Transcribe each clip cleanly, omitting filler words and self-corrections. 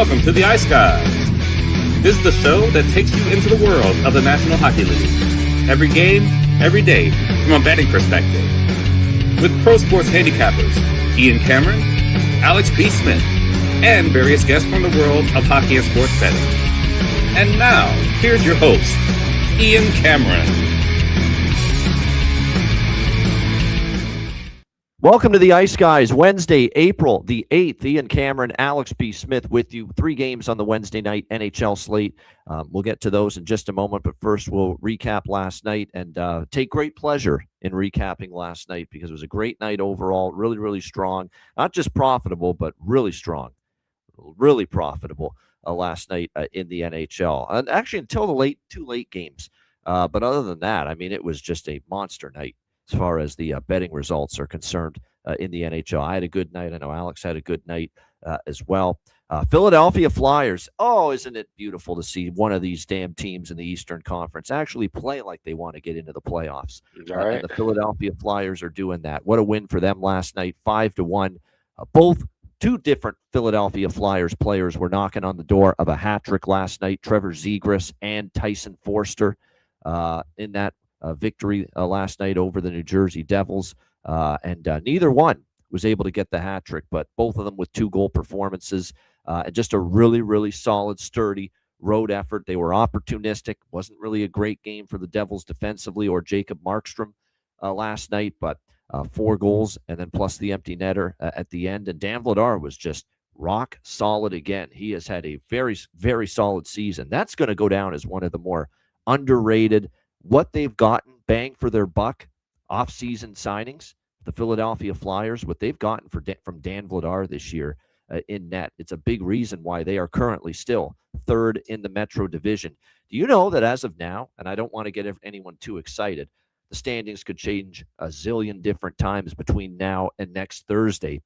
welcome to the Ice Guys. This is the show that takes you into the world of the National Hockey League. Every game, every day, from a betting perspective. With pro sports handicappers, Ian Cameron, Alex B. Smith, and various guests from the world of hockey and sports betting. And now, here's your host, Ian Cameron. Welcome to the Ice Guys, Wednesday, April the 8th. Ian Cameron, Alex B. Smith with you. 3 games on the Wednesday night NHL slate. We'll get to those in just a moment, but first we'll recap last night and take great pleasure in recapping last night because it was a great night overall, really, really strong. Not just profitable, but really strong, really profitable last night in the NHL. And actually until the two late games. But other than that, I mean, it was just a monster night as far as the betting results are concerned in the NHL. I had a good night. I know Alex had a good night as well. Philadelphia Flyers. Oh, isn't it beautiful to see one of these damn teams in the Eastern Conference actually play like they want to get into the playoffs? And the Philadelphia Flyers are doing that. What a win for them last night, 5-1. Two different Philadelphia Flyers players were knocking on the door of a hat trick last night. Trevor Zegras and Tyson Forster in that victory last night over the New Jersey Devils. And neither one was able to get the hat trick, but both of them with 2-goal performances and just a really, really solid, sturdy road effort. They were opportunistic. Wasn't really a great game for the Devils defensively or Jacob Markstrom last night, but 4 goals and then plus the empty netter at the end. And Dan Vladar was just rock solid again. He has had a very, very solid season. That's going to go down as one of the more underrated, what they've gotten bang for their buck off-season signings, the Philadelphia Flyers, what they've gotten from Dan Vladar this year in net. It's a big reason why they are currently still 3rd in the Metro Division. Do you know that as of now, and I don't want to get anyone too excited, the standings could change a zillion different times between now and next Thursday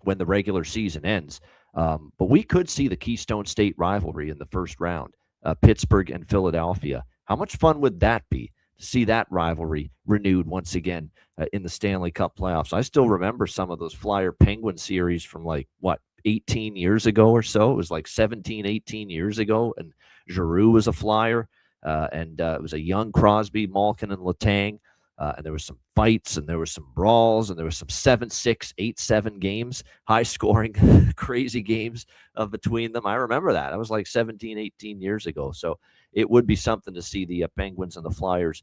when the regular season ends. But we could see the Keystone State rivalry in the first round, Pittsburgh and Philadelphia. How much fun would that be to see that rivalry renewed once again in the Stanley Cup playoffs? I still remember some of those Flyer Penguin series from 18 years ago or so. It was like 17, 18 years ago, and Giroux was a Flyer, and it was a young Crosby, Malkin, and Letang. And there was some fights, and there was some brawls, and there was some 7-6, 8-7 games, high-scoring, crazy games between them. I remember that. That was like 17, 18 years ago. So it would be something to see the Penguins and the Flyers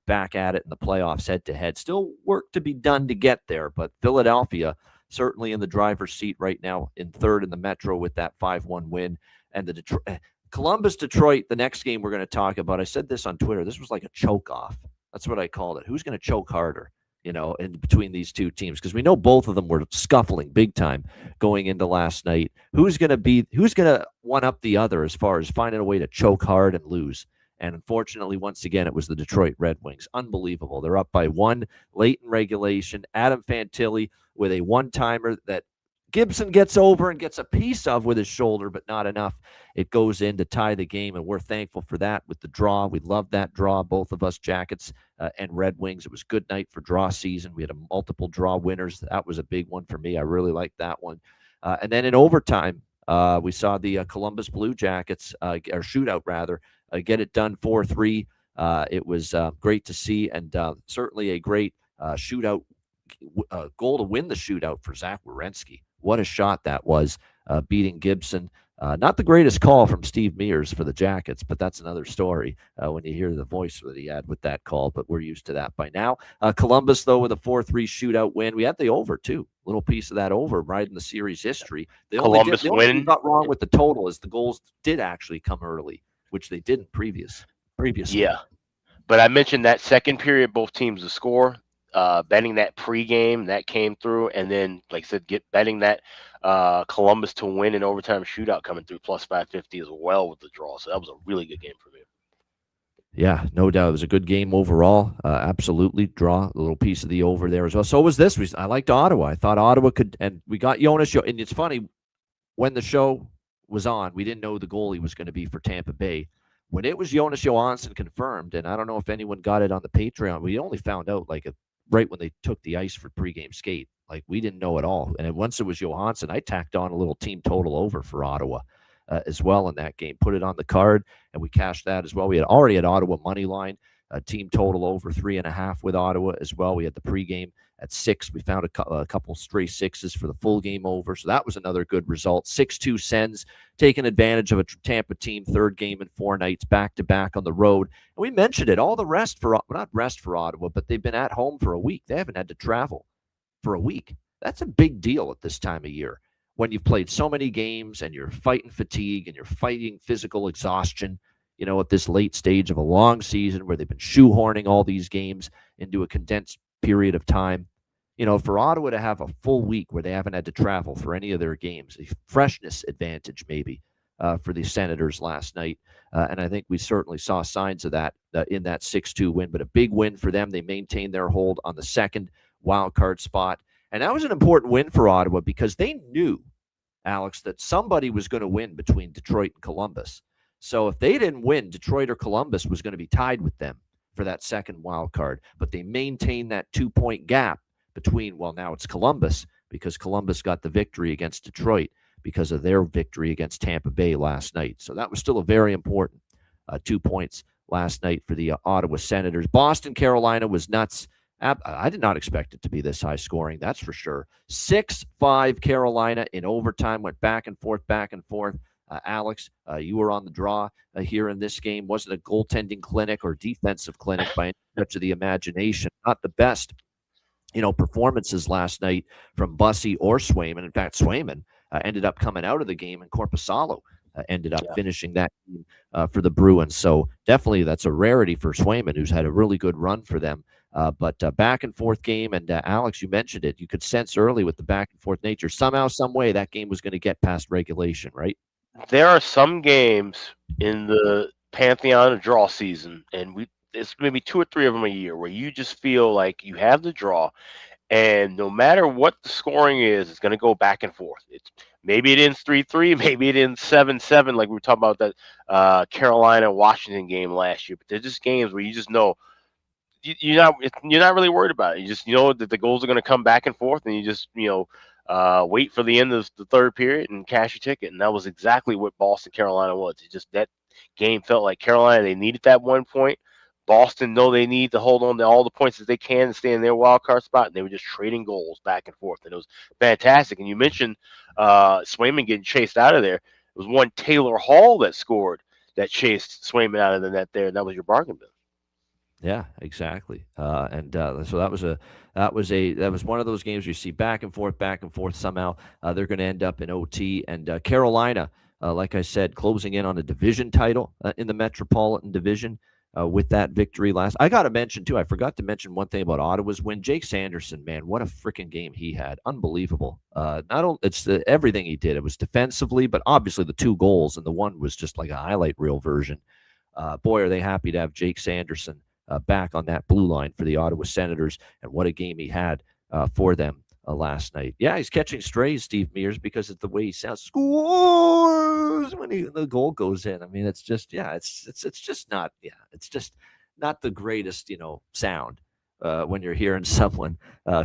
back at it in the playoffs head-to-head. Still work to be done to get there, but Philadelphia certainly in the driver's seat right now in 3rd in the Metro with that 5-1 win. And the Columbus-Detroit, the next game we're going to talk about, I said this on Twitter, this was like a choke-off. That's what I called it. Who's going to choke harder, in between these two teams? Because we know both of them were scuffling big time going into last night. Who's going to one up the other as far as finding a way to choke hard and lose? And unfortunately, once again, it was the Detroit Red Wings. Unbelievable. They're up by 1 late in regulation. Adam Fantilli with a one-timer that Gibson gets over and gets a piece of with his shoulder, but not enough. It goes in to tie the game, and we're thankful for that with the draw. We love that draw, both of us, Jackets and Red Wings. It was a good night for draw season. We had multiple draw winners. That was a big one for me. I really liked that one. And then in overtime, we saw the Columbus Blue Jackets, or shootout rather, get it done 4-3. It was great to see, and certainly a great shootout goal to win the shootout for Zach Werenski. What a shot that was, beating Gibson. Not the greatest call from Steve Mears for the Jackets, but that's another story when you hear the voice that he had with that call, but we're used to that by now. Columbus, though, with a 4-3 shootout win. We had the over, too. Little piece of that over right in the series history. The only thing got wrong with the total is the goals did actually come early, which they didn't previously. Yeah, but I mentioned that second period, both teams to score. Betting that pregame that came through, and then, like I said, betting that Columbus to win an overtime shootout coming through plus 550 as well with the draw. So that was a really good game for me. Yeah, no doubt. It was a good game overall. Absolutely. Draw a little piece of the over there as well. So was this. I liked Ottawa. I thought Ottawa could, and we got Jonas. And it's funny, when the show was on, we didn't know the goalie was going to be for Tampa Bay. When it was Jonas Johansson confirmed, and I don't know if anyone got it on the Patreon, we only found out right when they took the ice for pregame skate. We didn't know at all. And once it was Johansson, I tacked on a little team total over for Ottawa. as well in that game. Put it on the card, and we cashed that as well. We had already had Ottawa money line, team total over 3.5 with Ottawa as well. We had the pregame at 6. We found a couple stray 6s for the full game over, so that was another good result. 6-2 Sens taking advantage of a Tampa team, third game in 4 nights, back-to-back on the road. And we mentioned it, all the rest for, not rest for Ottawa, but they've been at home for a week. They haven't had to travel for a week. That's a big deal at this time of year when you've played so many games and you're fighting fatigue and you're fighting physical exhaustion, at this late stage of a long season where they've been shoehorning all these games into a condensed period of time. For Ottawa to have a full week where they haven't had to travel for any of their games, a freshness advantage maybe for the Senators last night. And I think we certainly saw signs of that in that 6-2 win, but a big win for them. They maintained their hold on the second wild card spot. And that was an important win for Ottawa because they knew, Alex, that somebody was going to win between Detroit and Columbus. So if they didn't win, Detroit or Columbus was going to be tied with them for that second wild card. But they maintained that 2-point gap between, well, now it's Columbus because Columbus got the victory against Detroit because of their victory against Tampa Bay last night. So that was still a very important 2 points last night for the Ottawa Senators. Boston, Carolina was nuts. I did not expect it to be this high scoring, that's for sure. 6-5 Carolina in overtime, went back and forth, back and forth. Alex, you were on the draw here in this game. Wasn't a goaltending clinic or defensive clinic by any stretch of the imagination. Not the best, performances last night from Bussey or Swayman. In fact, Swayman ended up coming out of the game, and Korpisalo ended up finishing that game for the Bruins. So definitely that's a rarity for Swayman, who's had a really good run for them. But back and forth game, and Alex, you mentioned it. You could sense early with the back and forth nature. Somehow, some way, that game was going to get past regulation, right? There are some games in the pantheon of draw season, and it's maybe 2 or 3 of them a year, where you just feel like you have the draw, and no matter what the scoring is, it's going to go back and forth. Maybe it ends 3-3, maybe it ends 7-7, like we were talking about that Carolina-Washington game last year. But they're just games where you just know you're not really worried about it. You just know that the goals are going to come back and forth, and you just wait for the end of the third period and cash your ticket. And that was exactly what Boston Carolina was. It just, that game felt like Carolina, they needed that 1 point. Boston know they need to hold on to all the points that they can and stay in their wild card spot. And they were just trading goals back and forth. And it was fantastic. And you mentioned Swayman getting chased out of there. It was one Taylor Hall that scored that chased Swayman out of the net there. And that was your bargain bin. Yeah, exactly. So that was one of those games where you see back and forth. Somehow they're going to end up in OT. And Carolina, like I said, closing in on a division title in the Metropolitan Division with that victory last. I got to mention too. I forgot to mention one thing about Ottawa's win. Jake Sanderson, man, what a freaking game he had! Unbelievable. Not only everything he did. It was defensively, but obviously the 2 goals, and the one was just like a highlight reel version. Boy, are they happy to have Jake Sanderson back on that blue line for the Ottawa Senators, and what a game he had for them last night. Yeah, he's catching strays, Steve Mears, because it's the way he sounds. Scores when the goal goes in. I mean, it's just not the greatest, sound when you're hearing someone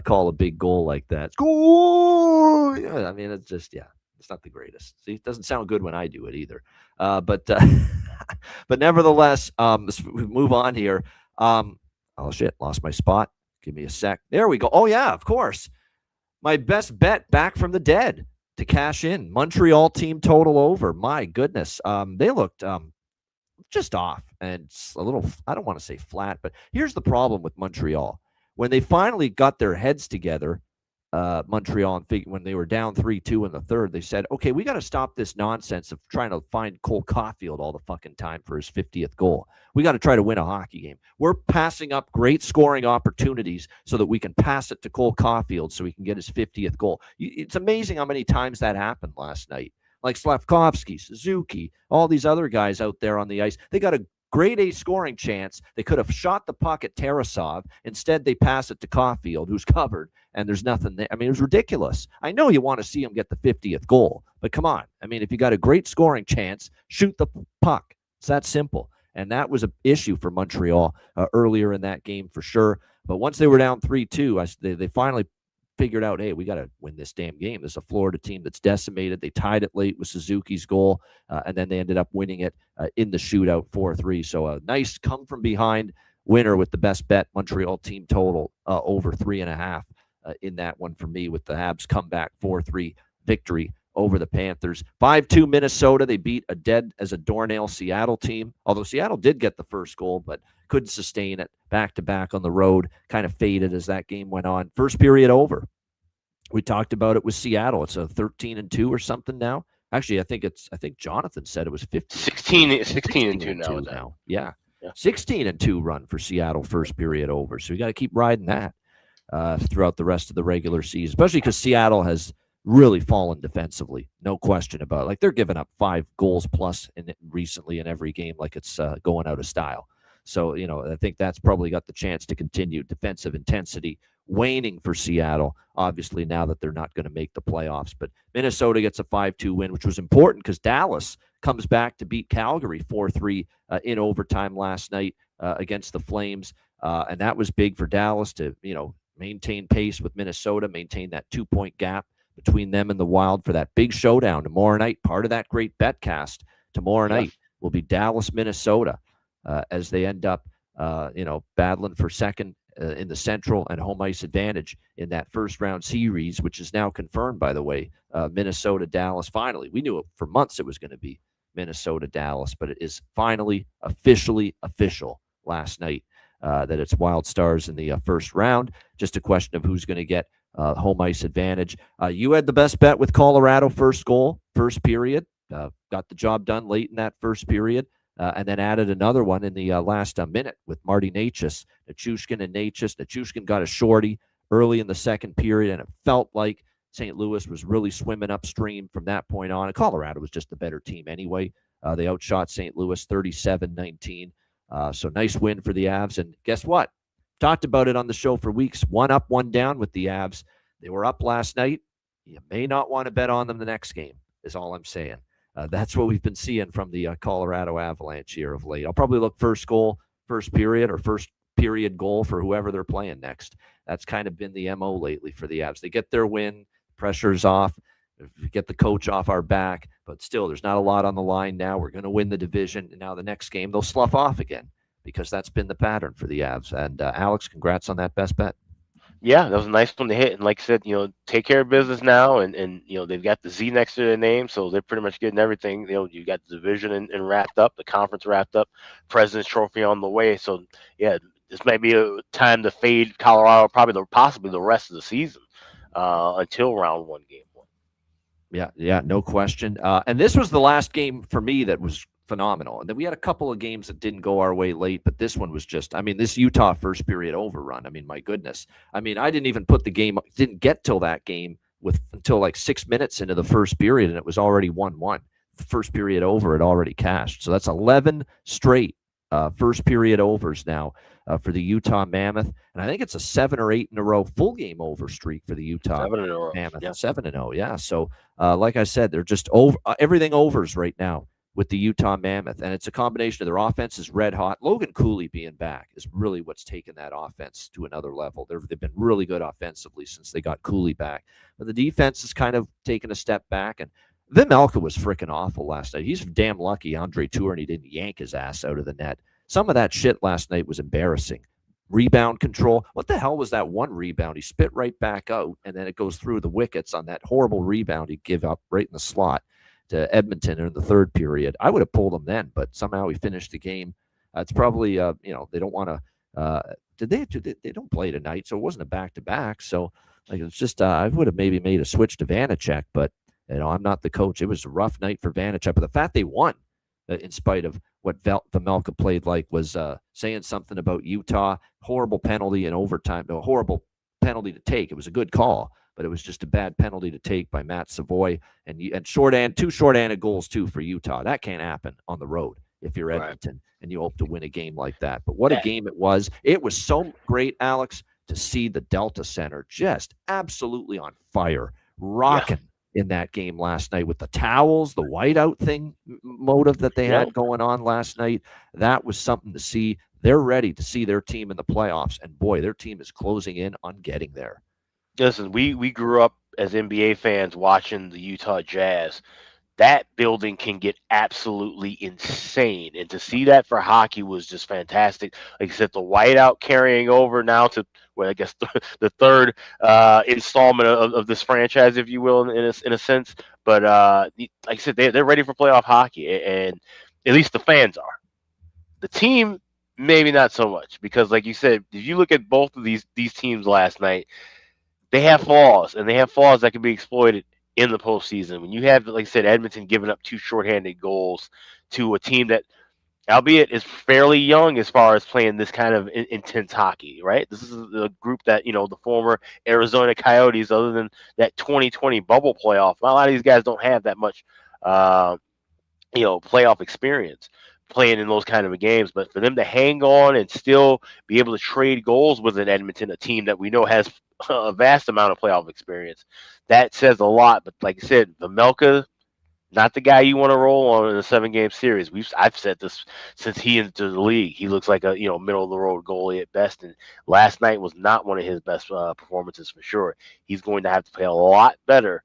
call a big goal like that. Score! Yeah, I mean, it's just, it's not the greatest. See, it doesn't sound good when I do it either. But nevertheless, let's move on here. Oh shit, lost my spot. Give me a sec. There we go. Oh yeah, of course. My best bet back from the dead to cash in. Montreal team total over. My goodness. They looked just off and a little, I don't want to say flat, but here's the problem with Montreal. When they finally got their heads together, Montreal, when they were down 3-2 in the third, they said, okay, we got to stop this nonsense of trying to find Cole Caulfield all the fucking time for his 50th goal. We got to try to win a hockey game. We're passing up great scoring opportunities so that we can pass it to Cole Caulfield so he can get his 50th goal. It's amazing how many times that happened last night. Like Slavkovsky, Suzuki, all these other guys out there on the ice. They got a grade A scoring chance. They could have shot the puck at Tarasov. Instead, they pass it to Caulfield, who's covered, and there's nothing there. I mean, it was ridiculous. I know you want to see him get the 50th goal, but come on. I mean, if you got a great scoring chance, shoot the puck. It's that simple. And that was an issue for Montreal earlier in that game for sure. But once they were down 3-2, they finally figured out, hey, we got to win this damn game. This is a Florida team that's decimated. They tied it late with Suzuki's goal, and then they ended up winning it in the shootout 4-3. So a nice come-from-behind winner with the best bet, Montreal team total over 3.5 in that one for me, with the Habs comeback 4-3 victory over the Panthers. 5-2 Minnesota. They beat a dead as a doornail Seattle team, although Seattle did get the first goal, but couldn't sustain it. Back-to-back on the road, kind of faded as that game went on. First period over. We talked about it with Seattle. It's a 13-2 or something now. Actually, I think Jonathan said it was 15. 16-2 now. Yeah. 16-2 run for Seattle first period over. So you got to keep riding that throughout the rest of the regular season, especially because Seattle has really fallen defensively. No question about it. Like, they're giving up 5 goals plus recently in every game, like it's going out of style. So, I think that's probably got the chance to continue. Defensive intensity waning for Seattle, obviously, now that they're not going to make the playoffs. But Minnesota gets a 5-2 win, which was important because Dallas comes back to beat Calgary 4-3 in overtime last night against the Flames. And that was big for Dallas to, maintain pace with Minnesota, maintain that 2-point gap between them and the Wild for that big showdown tomorrow night. Part of that great betcast tomorrow night will be Dallas, Minnesota, as they end up, battling for second in the Central and home ice advantage in that first round series, which is now confirmed, by the way. Minnesota, Dallas. Finally, we knew it for months it was going to be Minnesota, Dallas, but it is finally officially official last night that it's Wild Stars in the first round. Just a question of who's going to get home ice advantage. You had the best bet with Colorado first goal, first period. Got the job done late in that first period. And then added another one in the last minute with Marty Necas, Nichushkin and Necas. Nichushkin got a shorty early in the second period, and it felt like St. Louis was really swimming upstream from that point on. And Colorado was just the better team anyway. They outshot St. Louis 37-19. So nice win for the Avs. And guess what? Talked about it on the show for weeks. 1 up, 1 down with the Avs. They were up last night. You may not want to bet on them the next game, is all I'm saying. That's what we've been seeing from the Colorado Avalanche here of late. I'll probably look first goal, first period, or first period goal for whoever they're playing next. That's kind of been the MO lately for the Avs. They get their win, pressure's off, we get the coach off our back, but still, there's not a lot on the line now. We're going to win the division, and now the next game, they'll slough off again because that's been the pattern for the Avs. And Alex, congrats on that best bet. Yeah, that was a nice one to hit. And like I said, take care of business now. And they've got the Z next to their name. So they're pretty much getting everything. You got the division and wrapped up, the conference wrapped up, President's Trophy on the way. So, yeah, this may be a time to fade Colorado, possibly the rest of the season until round 1, game 1. Yeah, no question. And this was the last game for me that was phenomenal. And then we had a couple of games that didn't go our way late, but this one was just, this Utah first period overrun. My goodness. I didn't even put the game, didn't get till that game until like 6 minutes into the first period, and it was already 1-1. The first period over had already cashed. So that's 11 straight first period overs now for the Utah Mammoth. And I think it's a 7 or 8 in a row full game over streak for the Utah 7 in a row. Mammoth. Yeah. 7-0. Yeah. So like I said, they're just over everything overs right now with the Utah Mammoth. And it's a combination of their offense is red hot. Logan Cooley being back is really what's taken that offense to another level. They've been really good offensively since they got Cooley back. But the defense has kind of taken a step back. And Vejmelka was freaking awful last night. He's damn lucky Andre Tourigny didn't yank his ass out of the net. Some of that shit last night was embarrassing. Rebound control. What the hell was that one rebound? He spit right back out, and then it goes through the wickets on that horrible rebound he gave up right in the slot to Edmonton in the third period. I would have pulled him then, but somehow he finished the game. It's probably, they don't want to. They don't play tonight, so it wasn't a back-to-back. So it's just, I would have maybe made a switch to Vanacek, but I'm not the coach. It was a rough night for Vanacek, but the fact they won, in spite of what Vejmelka played like, was saying something about Utah. Horrible penalty in overtime. No, horrible penalty to take. It was a good call, but it was just a bad penalty to take by Matt Savoy. And two short-handed goals, too, for Utah. That can't happen on the road if you're Edmonton and you hope to win a game like that. But what a game it was. It was so great, Alex, to see the Delta Center just absolutely on fire, rocking in that game last night with the towels, the whiteout thing motive that they had going on last night. That was something to see. They're ready to see their team in the playoffs, and boy, their team is closing in on getting there. Listen, we grew up as NBA fans watching the Utah Jazz. That building can get absolutely insane. And to see that for hockey was just fantastic. Like I said, the whiteout carrying over now to, well, I guess the third installment of this franchise, if you will, in a sense. But like I said, they're ready for playoff hockey, and at least the fans are. The team, maybe not so much, because like you said, if you look at both of these teams last night, they have flaws, and they have flaws that can be exploited in the postseason. When you have, like I said, Edmonton giving up two shorthanded goals to a team that, albeit is fairly young as far as playing this kind of intense hockey, right? This is a group that, the former Arizona Coyotes, other than that 2020 bubble playoff, a lot of these guys don't have that much, uh, playoff experience playing in those kind of games. But for them to hang on and still be able to trade goals with an Edmonton, a team that we know has a vast amount of playoff experience, that says a lot. But like I said, Vemelka, not the guy you want to roll on in a 7-game series. I've said this since he entered the league. He looks like a middle of the road goalie at best, and last night was not one of his best performances for sure. He's going to have to play a lot better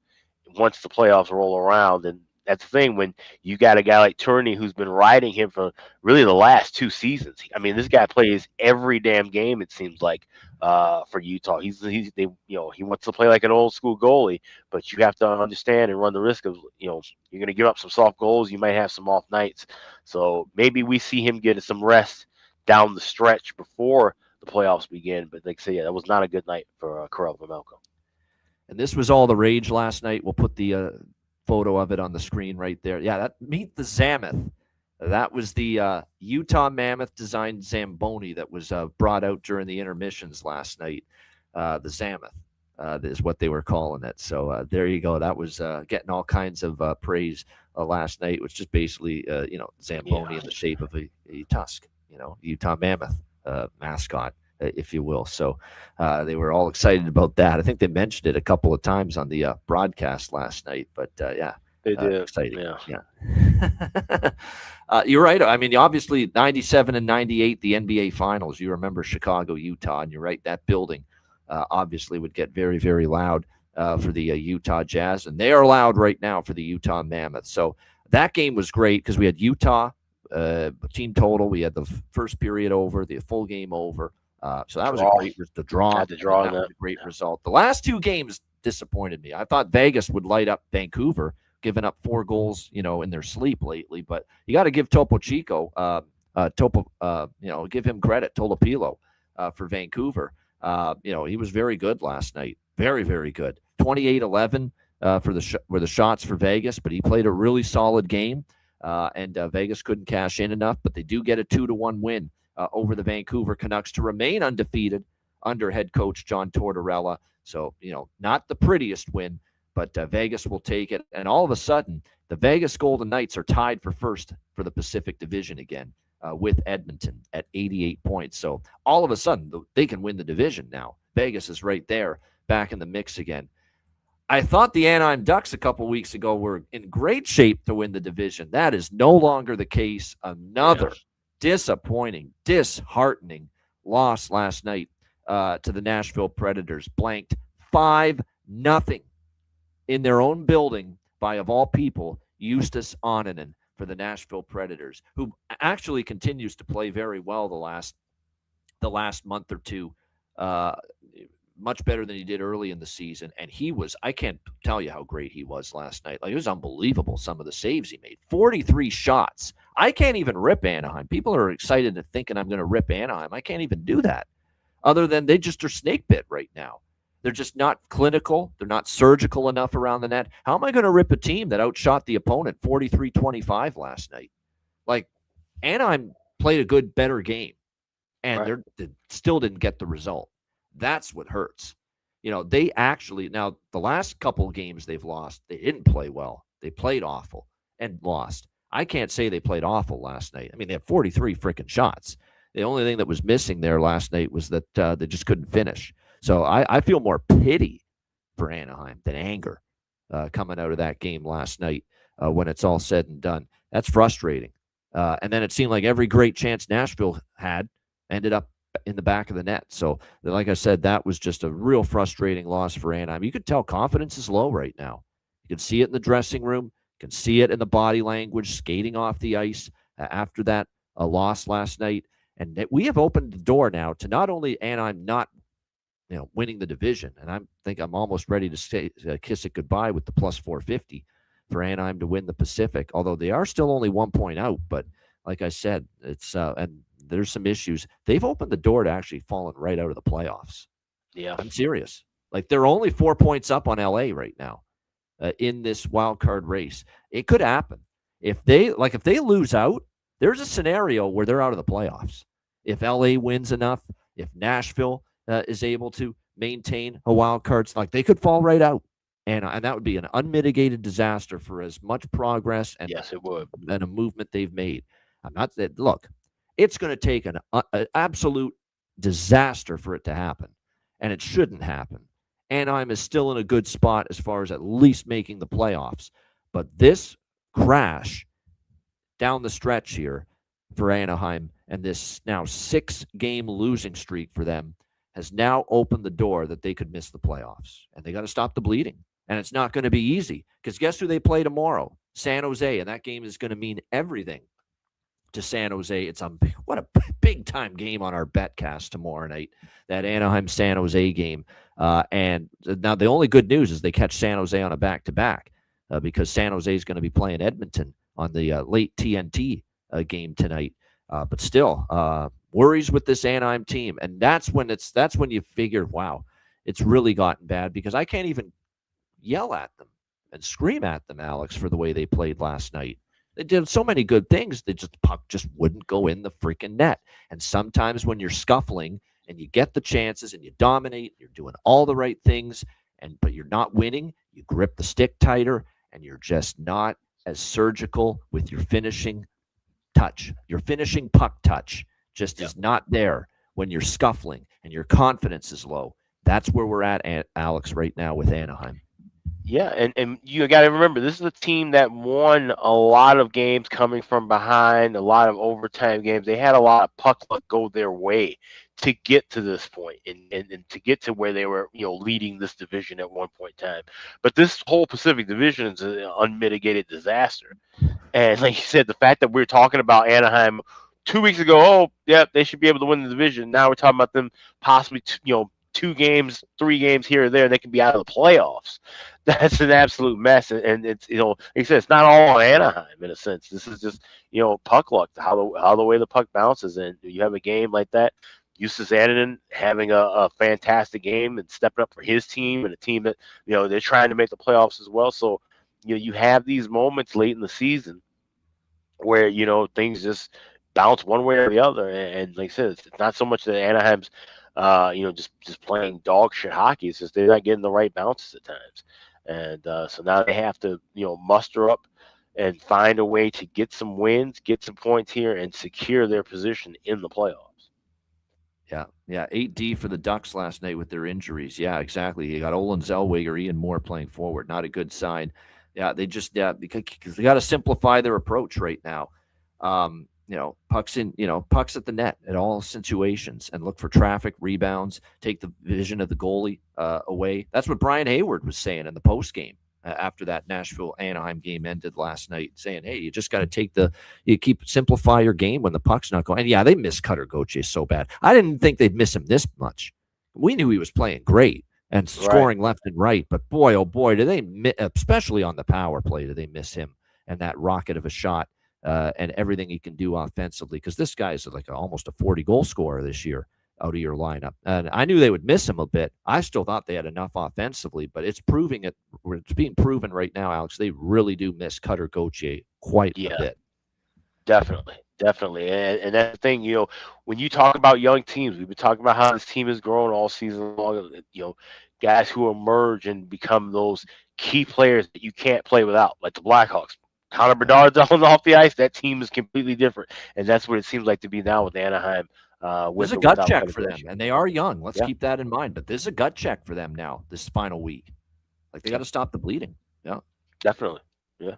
once the playoffs roll around, and that's the thing when you got a guy like Turney who's been riding him for really the last 2 seasons. I mean, this guy plays every damn game, it seems like, for Utah. He wants to play like an old school goalie, but you have to understand and run the risk of, you're going to give up some soft goals. You might have some off nights. So maybe we see him get some rest down the stretch before the playoffs begin. But like I say, yeah, that was not a good night for Karel Vemelko. And this was all the rage last night. We'll put the photo of it on the screen right there. Yeah, meet the Mammoth. That was the Utah Mammoth designed Zamboni that was brought out during the intermissions last night. The Mammoth is what they were calling it. So there you go. That was getting all kinds of praise last night, which is basically, Zamboni in the shape of a tusk, Utah Mammoth mascot, if you will. So they were all excited about that. I think they mentioned it a couple of times on the broadcast last night, but yeah. They did. Exciting. Yeah. You're right. I mean, obviously 97 and 98, the NBA finals, you remember Chicago, Utah, and you're right. That building obviously would get very, very loud for the Utah Jazz, and they are loud right now for the Utah Mammoth. So that game was great because we had Utah team total. We had the first period over, the full game over. So that was a great draw. Had to draw that was a great result. The last two games disappointed me. I thought Vegas would light up Vancouver, giving up 4 goals, in their sleep lately. But you got to give Topo Chico, give him credit, Tolopilo, for Vancouver. He was very good last night. Very, very good. 28-11 were the shots for Vegas, but he played a really solid game. And Vegas couldn't cash in enough, but they do get a 2-1 win over the Vancouver Canucks to remain undefeated under head coach John Tortorella. So, not the prettiest win, but Vegas will take it. And all of a sudden, the Vegas Golden Knights are tied for first for the Pacific Division again with Edmonton at 88 points. So all of a sudden, they can win the division now. Vegas is right there, back in the mix again. I thought the Anaheim Ducks a couple weeks ago were in great shape to win the division. That is no longer the case. Another disappointing, disheartening loss last night to the Nashville Predators. Blanked 5-0 in their own building by, of all people, Justus Oninen for the Nashville Predators, who actually continues to play very well the last month or two, much better than he did early in the season. And I can't tell you how great he was last night. Like, it was unbelievable, some of the saves he made. 43 shots. I can't even rip Anaheim. People are excited and thinking I'm going to rip Anaheim. I can't even do that, other than they just are snake bit right now. They're just not clinical. They're not surgical enough around the net. How am I going to rip a team that outshot the opponent 43-25 last night? Like, Anaheim played a better game, and they still didn't get the result. That's what hurts. They actually, now the last couple of games they've lost, they didn't play well. They played awful and lost. I can't say they played awful last night. I mean, they had 43 freaking shots. The only thing that was missing there last night was that they just couldn't finish. So I feel more pity for Anaheim than anger coming out of that game last night when it's all said and done. That's frustrating. And then it seemed like every great chance Nashville had ended up in the back of the net. So, like I said, that was just a real frustrating loss for Anaheim. You could tell confidence is low right now. You can see it in the dressing room. You can see it in the body language, skating off the ice after that loss last night. And we have opened the door now to not only Anaheim not winning the division, and I think I'm almost ready to say kiss it goodbye with the plus 450 for Anaheim to win the Pacific, although they are still only 1 point out. But like I said, it's and there's some issues. They've opened the door to actually falling right out of the playoffs. Yeah, I'm serious. Like, they're only 4 points up on LA right now in this wild card race. It could happen if they lose out. There's a scenario where they're out of the playoffs. If LA wins enough, if Nashville is able to maintain a wild card, like, they could fall right out, and that would be an unmitigated disaster for as much progress and yes, it would. and a movement they've made. I'm not that. Look, it's going to take an absolute disaster for it to happen, and it shouldn't happen. Anaheim is still in a good spot as far as at least making the playoffs, but this crash down the stretch here for Anaheim and this now 6-game losing streak for them has now opened the door that they could miss the playoffs, and they got to stop the bleeding. And it's not going to be easy, because guess who they play tomorrow? San Jose, and that game is going to mean everything to San Jose. It's what a big time game on our betcast tomorrow night, that Anaheim San Jose game. And now the only good news is they catch San Jose on a back-to-back, because San Jose is going to be playing Edmonton on the late TNT game tonight. But still, worries with this Anaheim team, and that's when you figure, wow, it's really gotten bad, because I can't even yell at them and scream at them, Alex, for the way they played last night. They did so many good things. Puck just wouldn't go in the freaking net. And sometimes when you're scuffling and you get the chances and you dominate, you're doing all the right things, but you're not winning, you grip the stick tighter, and you're just not as surgical with your finishing touch. Your finishing puck touch just is not there when you're scuffling and your confidence is low. That's where we're at, Alex, right now with Anaheim. Yeah, and you got to remember, this is a team that won a lot of games coming from behind, a lot of overtime games. They had a lot of puck luck go their way to get to this point and to get to where they were, leading this division at one point in time. But this whole Pacific Division is an unmitigated disaster. And like you said, the fact that we're talking about Anaheim 2 weeks ago, oh, yeah, they should be able to win the division. Now we're talking about them possibly, 2 games, 3 games here or there, and they can be out of the playoffs. That's an absolute mess. And it's, like I said, it's not all on Anaheim in a sense. This is just, puck luck, how the way the puck bounces. And you have a game like that, Justus Annunen having a fantastic game and stepping up for his team, and a team that, they're trying to make the playoffs as well. So, you have these moments late in the season where, things just bounce one way or the other. And like I said, it's not so much that Anaheim's just playing dog shit hockey. It's just they're not getting the right bounces at times. And so now they have to, muster up and find a way to get some wins, get some points here, and secure their position in the playoffs. Yeah. 8D for the Ducks last night with their injuries. Yeah, exactly. You got Olin Zellweger, Ian Moore playing forward. Not a good sign. Yeah, because they got to simplify their approach right now. Pucks at the net at all situations, and look for traffic, rebounds, take the vision of the goalie away. That's what Brian Hayward was saying in the post game after that Nashville Anaheim game ended last night, saying, hey, you just got to simplify your game when the puck's not going. And yeah, they miss Cutter Gauthier so bad. I didn't think they'd miss him this much. We knew he was playing great and scoring left and right, but boy, oh boy, do they, especially on the power play, do they miss him and that rocket of a shot. And everything he can do offensively, because this guy is like almost a 40-goal scorer this year out of your lineup. And I knew they would miss him a bit. I still thought they had enough offensively, but it's being proven right now, Alex. They really do miss Cutter Gauthier quite a bit. Definitely. And that's the thing, when you talk about young teams, we've been talking about how this team has grown all season long, guys who emerge and become those key players that you can't play without, like the Blackhawks. Connor Bedard's off the ice. That team is completely different, and that's what it seems like to be now with Anaheim. There's a gut check for them, and they are young. Let's keep that in mind. But there's a gut check for them now this final week. Like, they got to stop the bleeding. Yeah, definitely. Yeah,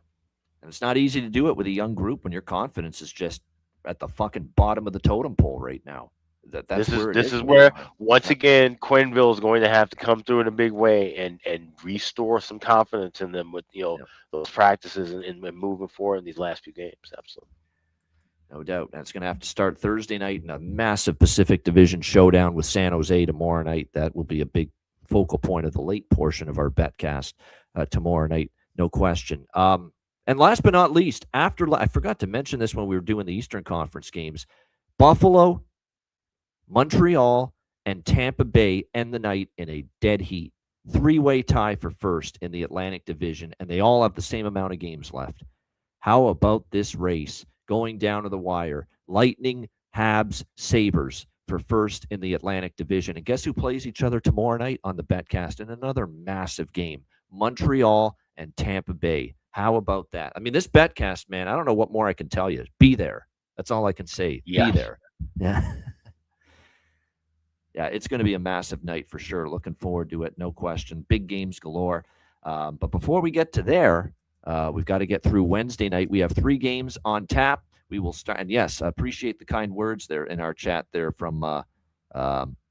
and it's not easy to do it with a young group when your confidence is just at the fucking bottom of the totem pole right now. That's where it this is. is where once again Quenneville is going to have to come through in a big way and restore some confidence in them with those practices and moving forward in these last few games. Absolutely. No doubt. That's going to have to start Thursday night in a massive Pacific Division showdown with San Jose tomorrow night. That will be a big focal point of the late portion of our betcast tomorrow night, no question. And last but not least, I forgot to mention this when we were doing the Eastern Conference games. Buffalo, Montreal, and Tampa Bay end the night in a dead heat. 3-way tie for first in the Atlantic Division, and they all have the same amount of games left. How about this race going down to the wire? Lightning, Habs, Sabres for first in the Atlantic Division. And guess who plays each other tomorrow night on the betcast in another massive game? Montreal and Tampa Bay. How about that? I mean, this betcast, man, I don't know what more I can tell you. Be there. That's all I can say. Yeah. Be there. Yeah. Yeah, it's going to be a massive night for sure. Looking forward to it, no question. Big games galore. But before we get to there, we've got to get through Wednesday night. We have 3 games on tap. We will start. And yes, I appreciate the kind words there in our chat there from,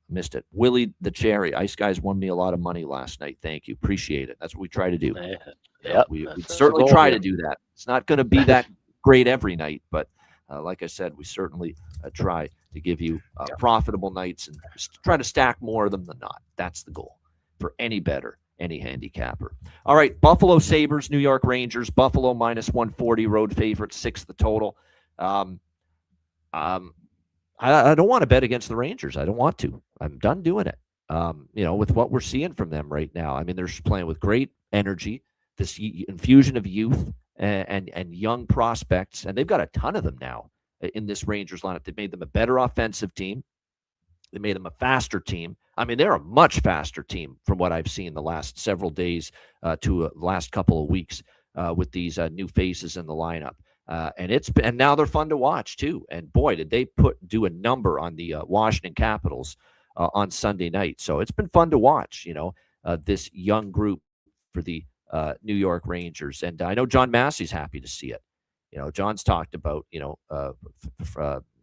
missed it, Willie the Cherry. Ice Guys won me a lot of money last night. Thank you. Appreciate it. That's what we try to do. Yeah, we certainly try to do that. It's not going to be that great every night, but like I said, we certainly try to give you profitable nights and try to stack more of them than not. That's the goal for any bettor, any handicapper. All right, Buffalo Sabres, New York Rangers. Buffalo minus 140, road favorite, 6 the total. I don't want to bet against the Rangers. I don't want to. I'm done doing it. With what we're seeing from them right now. I mean, they're playing with great energy, this infusion of youth and young prospects, and they've got a ton of them now in this Rangers lineup. They've made them a better offensive team. They made them a faster team. I mean, they're a much faster team from what I've seen the last several days to the last couple of weeks with these new faces in the lineup. And now they're fun to watch too. And boy, did they do a number on the Washington Capitals on Sunday night. So it's been fun to watch, this young group for the New York Rangers. And I know John Massey's happy to see it. John's talked about,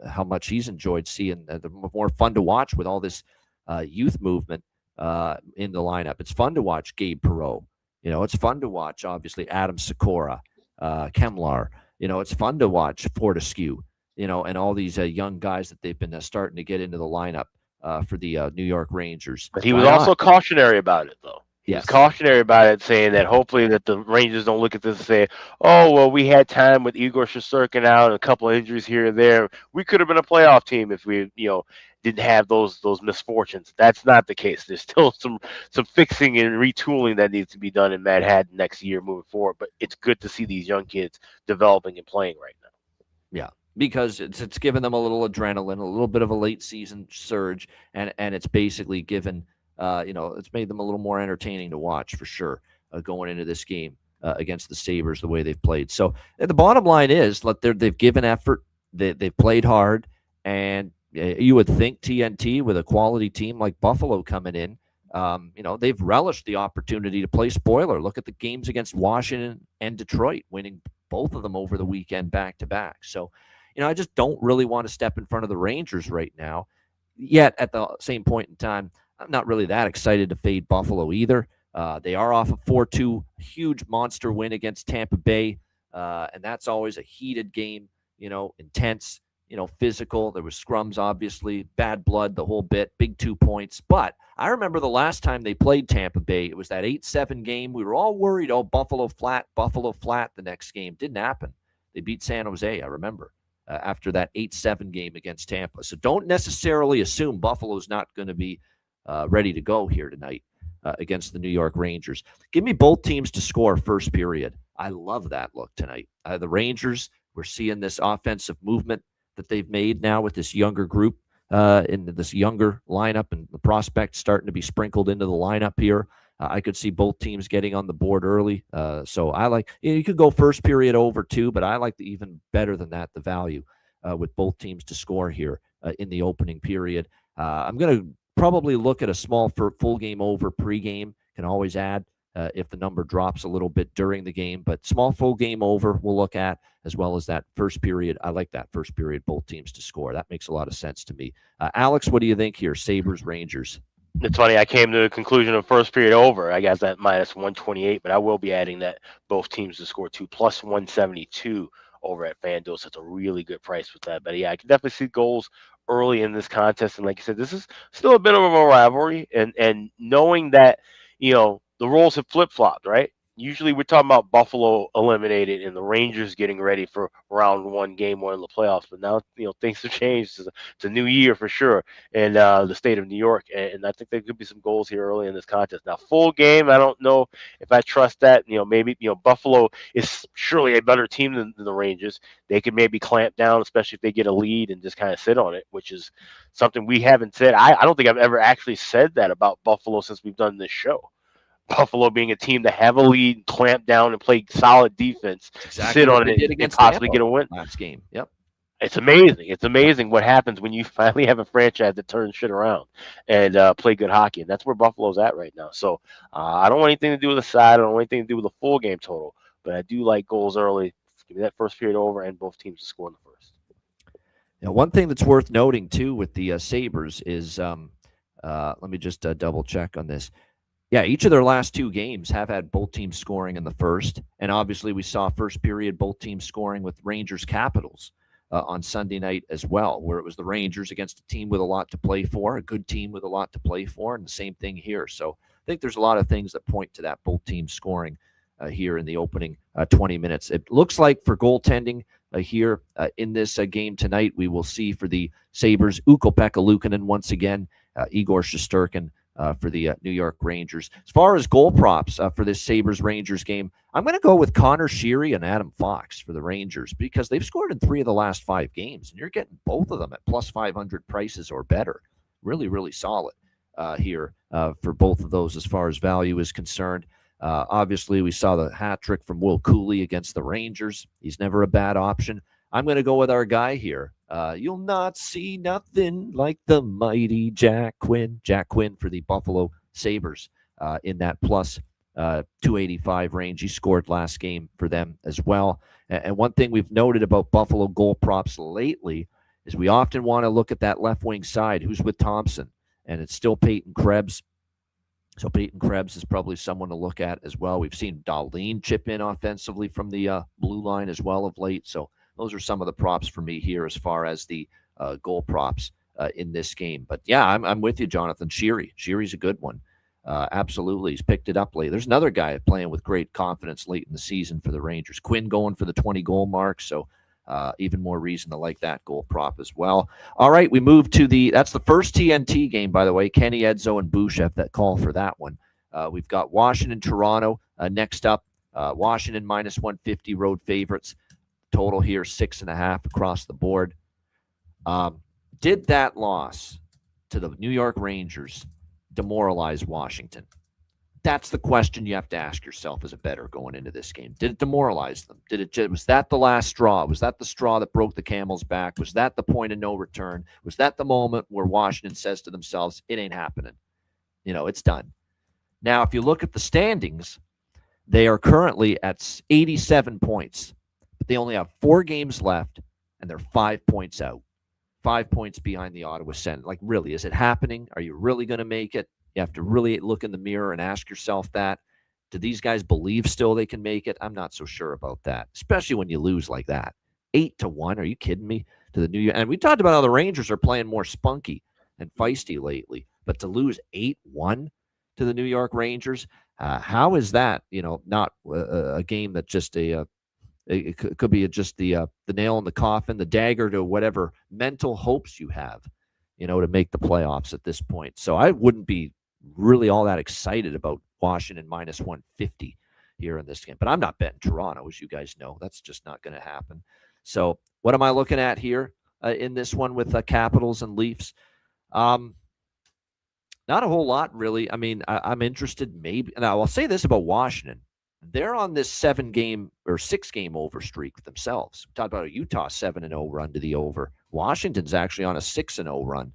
how much he's enjoyed seeing the more fun to watch with all this youth movement in the lineup. It's fun to watch Gabe Perreault. It's fun to watch, obviously, Adam Sikora, Kemlar. It's fun to watch Fortescue, and all these young guys that they've been starting to get into the lineup for the New York Rangers. But he was also cautionary about it, though. He's cautionary about it, saying that hopefully that the Rangers don't look at this and say, oh, well, we had time with Igor Shesterkin out and a couple of injuries here and there. We could have been a playoff team if we, didn't have those misfortunes. That's not the case. There's still some fixing and retooling that needs to be done in Manhattan next year moving forward. But it's good to see these young kids developing and playing right now. Yeah, because it's given them a little adrenaline, a little bit of a late season surge, and it's basically given it's made them a little more entertaining to watch for sure going into this game against the Sabres the way they've played. So the bottom line is they've given effort, they've played hard, and you would think TNT with a quality team like Buffalo coming in, they've relished the opportunity to play spoiler. Look at the games against Washington and Detroit, winning both of them over the weekend back-to-back. So, I just don't really want to step in front of the Rangers right now. Yet at the same point in time, I'm not really that excited to fade Buffalo either. They are off a 4-2 huge monster win against Tampa Bay, and that's always a heated game, intense, physical. There was scrums, obviously, bad blood, the whole bit, big 2 points. But I remember the last time they played Tampa Bay, it was that 8-7 game. We were all worried, Buffalo flat the next game. Didn't happen. They beat San Jose, I remember, after that 8-7 game against Tampa. So don't necessarily assume Buffalo's not going to be ready to go here tonight against the New York Rangers. Give me both teams to score first period. I love that look tonight. The Rangers, we're seeing this offensive movement that they've made now with this younger group in this younger lineup, and the prospects starting to be sprinkled into the lineup here. I could see both teams getting on the board early. So I like, you could go first period over too, but I like even better than that, the value with both teams to score here in the opening period. I'm going to probably look at a small full game over pregame. Can always add if the number drops a little bit during the game. But small full game over we'll look at, as well as that first period. I like that first period, both teams to score. That makes a lot of sense to me. Alex, what do you think here? Sabres, Rangers. It's funny. I came to the conclusion of first period over. I guess that minus 128, but I will be adding that both teams to score two, plus 172 over at FanDuel. So it's a really good price with that. But yeah, I can definitely see goals early in this contest. And like you said, this is still a bit of a rivalry. And knowing that, the roles have flip flopped, right? Usually we're talking about Buffalo eliminated and the Rangers getting ready for round one, game one of the playoffs. But now, things have changed. It's a new year for sure in the state of New York. And I think there could be some goals here early in this contest. Now, full game, I don't know if I trust that. Maybe, Buffalo is surely a better team than the Rangers. They could maybe clamp down, especially if they get a lead and just kind of sit on it, which is something we haven't said. I don't think I've ever actually said that about Buffalo since we've done this show. Buffalo being a team to have a lead, clamp down, and play solid defense, sit on it, and possibly get a win. Last game. Yep. It's amazing. It's amazing what happens when you finally have a franchise that turns shit around and play good hockey. And that's where Buffalo's at right now. So I don't want anything to do with the side. I don't want anything to do with the full game total. But I do like goals early. Give me that first period over and both teams to score in the first. Now, one thing that's worth noting, too, with the Sabres is, let me just double check on this. Yeah, each of their last two games have had both teams scoring in the first. And obviously we saw first period, both teams scoring with Rangers Capitals on Sunday night as well, where it was the Rangers against a team with a lot to play for, a good team with a lot to play for, and the same thing here. So I think there's a lot of things that point to that, both teams scoring here in the opening 20 minutes. It looks like for goaltending here in this game tonight, we will see for the Sabres, Ukko-Pekka Luukkonen once again, Igor Shesterkin for the New York Rangers. As far as goal props for this Sabres-Rangers game, I'm going to go with Connor Sheary and Adam Fox for the Rangers because they've scored in 3 of the last 5 games, and you're getting both of them at plus 500 prices or better. Really, really solid here for both of those as far as value is concerned. Obviously, we saw the hat trick from Will Cooley against the Rangers. He's never a bad option. I'm going to go with our guy here. You'll not see nothing like the mighty Jack Quinn. Jack Quinn for the Buffalo Sabres in that plus 285 range. He scored last game for them as well. And one thing we've noted about Buffalo goal props lately is we often want to look at that left wing side. Who's with Thompson? And it's still Peyton Krebs. So Peyton Krebs is probably someone to look at as well. We've seen Dahlin chip in offensively from the blue line as well of late. So those are some of the props for me here as far as the goal props in this game. But yeah, I'm with you, Jonathan. Sheary's a good one. Absolutely. He's picked it up late. There's another guy playing with great confidence late in the season for the Rangers. Quinn going for the 20-goal mark. So even more reason to like that goal prop as well. All right, we move to that's the first TNT game, by the way. Kenny Edzo and Bushev that call for that one. We've got Washington, Toronto next up. Washington minus 150 road favorites. Total here 6.5 across the board. Did that loss to the New York Rangers demoralize Washington? That's the question you have to ask yourself as a bettor going into this game. Did it demoralize them? Was that the last straw? Was that the straw that broke the camel's back? Was that the point of no return? Was that the moment where Washington says to themselves, it ain't happening? It's done. Now, if you look at the standings, they are currently at 87 points. But they only have 4 games left, and they're 5 points out. 5 points behind the Ottawa Senators. Like, really, is it happening? Are you really going to make it? You have to really look in the mirror and ask yourself that. Do these guys believe still they can make it? I'm not so sure about that, especially when you lose like that. 8-1. Are you kidding me? To the New York. And we talked about how the Rangers are playing more spunky and feisty lately. But to lose 8-1 to the New York Rangers, how is that, not a game that just it could be just the nail in the coffin, the dagger to whatever mental hopes you have, to make the playoffs at this point. So I wouldn't be really all that excited about Washington minus 150 here in this game. But I'm not betting Toronto, as you guys know. That's just not going to happen. So what am I looking at here in this one with Capitals and Leafs? Not a whole lot, really. I mean, I'm interested maybe. Now, I'll say this about Washington. They're on this 7-game or 6-game over streak with themselves. We talked about a Utah 7-0 run to the over. Washington's actually on a 6-0 run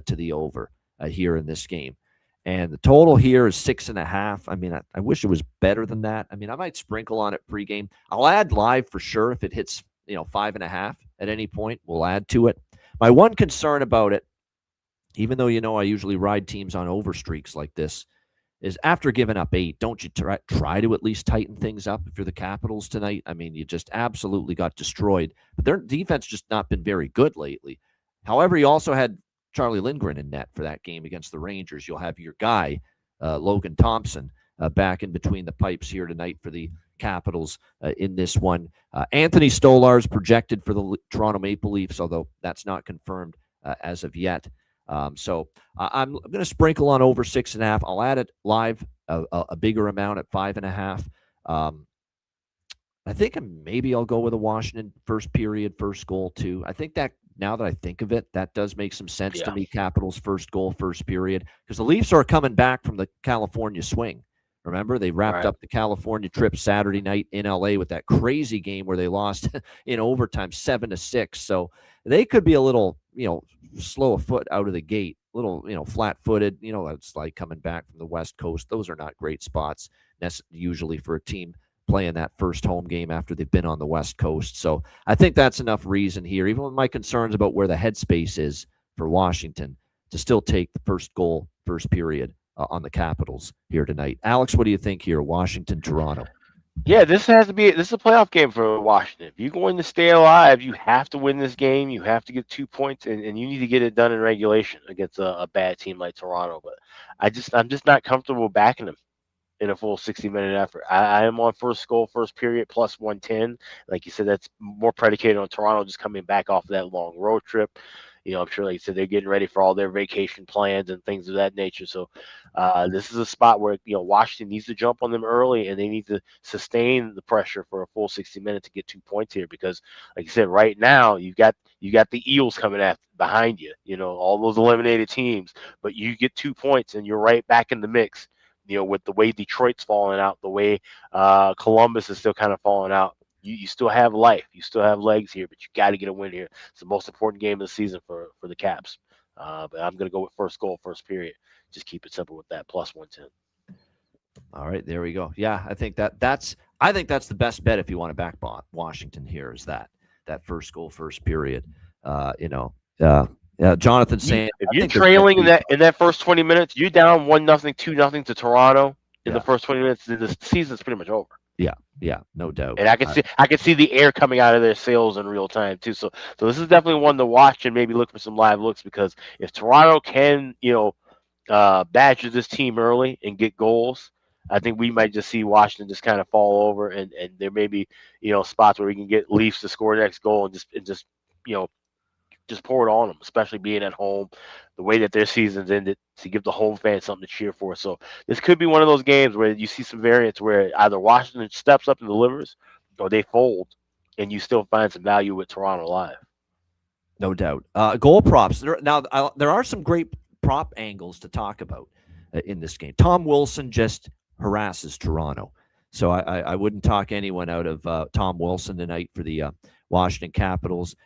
to the over here in this game. And the total here is 6.5. I mean, I wish it was better than that. I mean, I might sprinkle on it pregame. I'll add live for sure if it hits, 5.5 at any point. We'll add to it. My one concern about it, even though I usually ride teams on over streaks like this, is after giving up 8, don't you try to at least tighten things up if you're the Capitals tonight? I mean, you just absolutely got destroyed. But their defense just not been very good lately. However, you also had Charlie Lindgren in net for that game against the Rangers. You'll have your guy, Logan Thompson, back in between the pipes here tonight for the Capitals in this one. Anthony Stolarz projected for the Toronto Maple Leafs, although that's not confirmed as of yet. So I'm going to sprinkle on over 6.5. I'll add it live a bigger amount at 5.5. I think maybe I'll go with a Washington first period, first goal too. I think that now that I think of it, that does make some sense to me. Capitals first goal, first period, because the Leafs are coming back from the California swing. Remember, they wrapped up the California trip Saturday night in LA with that crazy game where they lost in overtime 7-6. So they could be a little, slow of foot out of the gate, a little, flat-footed. It's like coming back from the West Coast. Those are not great spots usually for a team playing that first home game after they've been on the West Coast. So I think that's enough reason here, even with my concerns about where the headspace is for Washington, to still take the first goal, first period on the Capitals here tonight. Alex, what do you think here? Washington, Toronto. Yeah, this is a playoff game for Washington. If you're going to stay alive, you have to win this game. You have to get 2 points, and you need to get it done in regulation against a bad team like Toronto. But I'm just not comfortable backing them in a full 60-minute effort. I am on first goal, first period, plus 110. Like you said, that's more predicated on Toronto just coming back off that long road trip. I'm sure, like you said, they're getting ready for all their vacation plans and things of that nature. So this is a spot where, Washington needs to jump on them early, and they need to sustain the pressure for a full 60 minutes to get 2 points here. Because, like you said, right now you got the Eels coming behind you, all those eliminated teams, but you get 2 points and you're right back in the mix. With the way Detroit's falling out, the way Columbus is still kind of falling out. You still have life. You still have legs here, but you got to get a win here. It's the most important game of the season for the Caps. But I'm going to go with first goal, first period. Just keep it simple with that, plus 110. All right, there we go. Yeah, I think that's the best bet if you want to back Washington here, is that first goal, first period. Jonathan saying if you're trailing in that first 20 minutes, you're down 1-0, 2-0 to Toronto in the first 20 minutes. The season's pretty much over. Yeah, no doubt. And I can see the air coming out of their sails in real time too. So this is definitely one to watch and maybe look for some live looks, because if Toronto can, badger this team early and get goals, I think we might just see Washington just kind of fall over, and there may be, spots where we can get Leafs to score the next goal and just pour it on them, especially being at home, the way that their season's ended, to give the home fans something to cheer for. So this could be one of those games where you see some variance where either Washington steps up and delivers, or they fold, and you still find some value with Toronto live. No doubt. Goal props. There are some great prop angles to talk about in this game. Tom Wilson just harasses Toronto. So I wouldn't talk anyone out of Tom Wilson tonight for the Washington Capitals.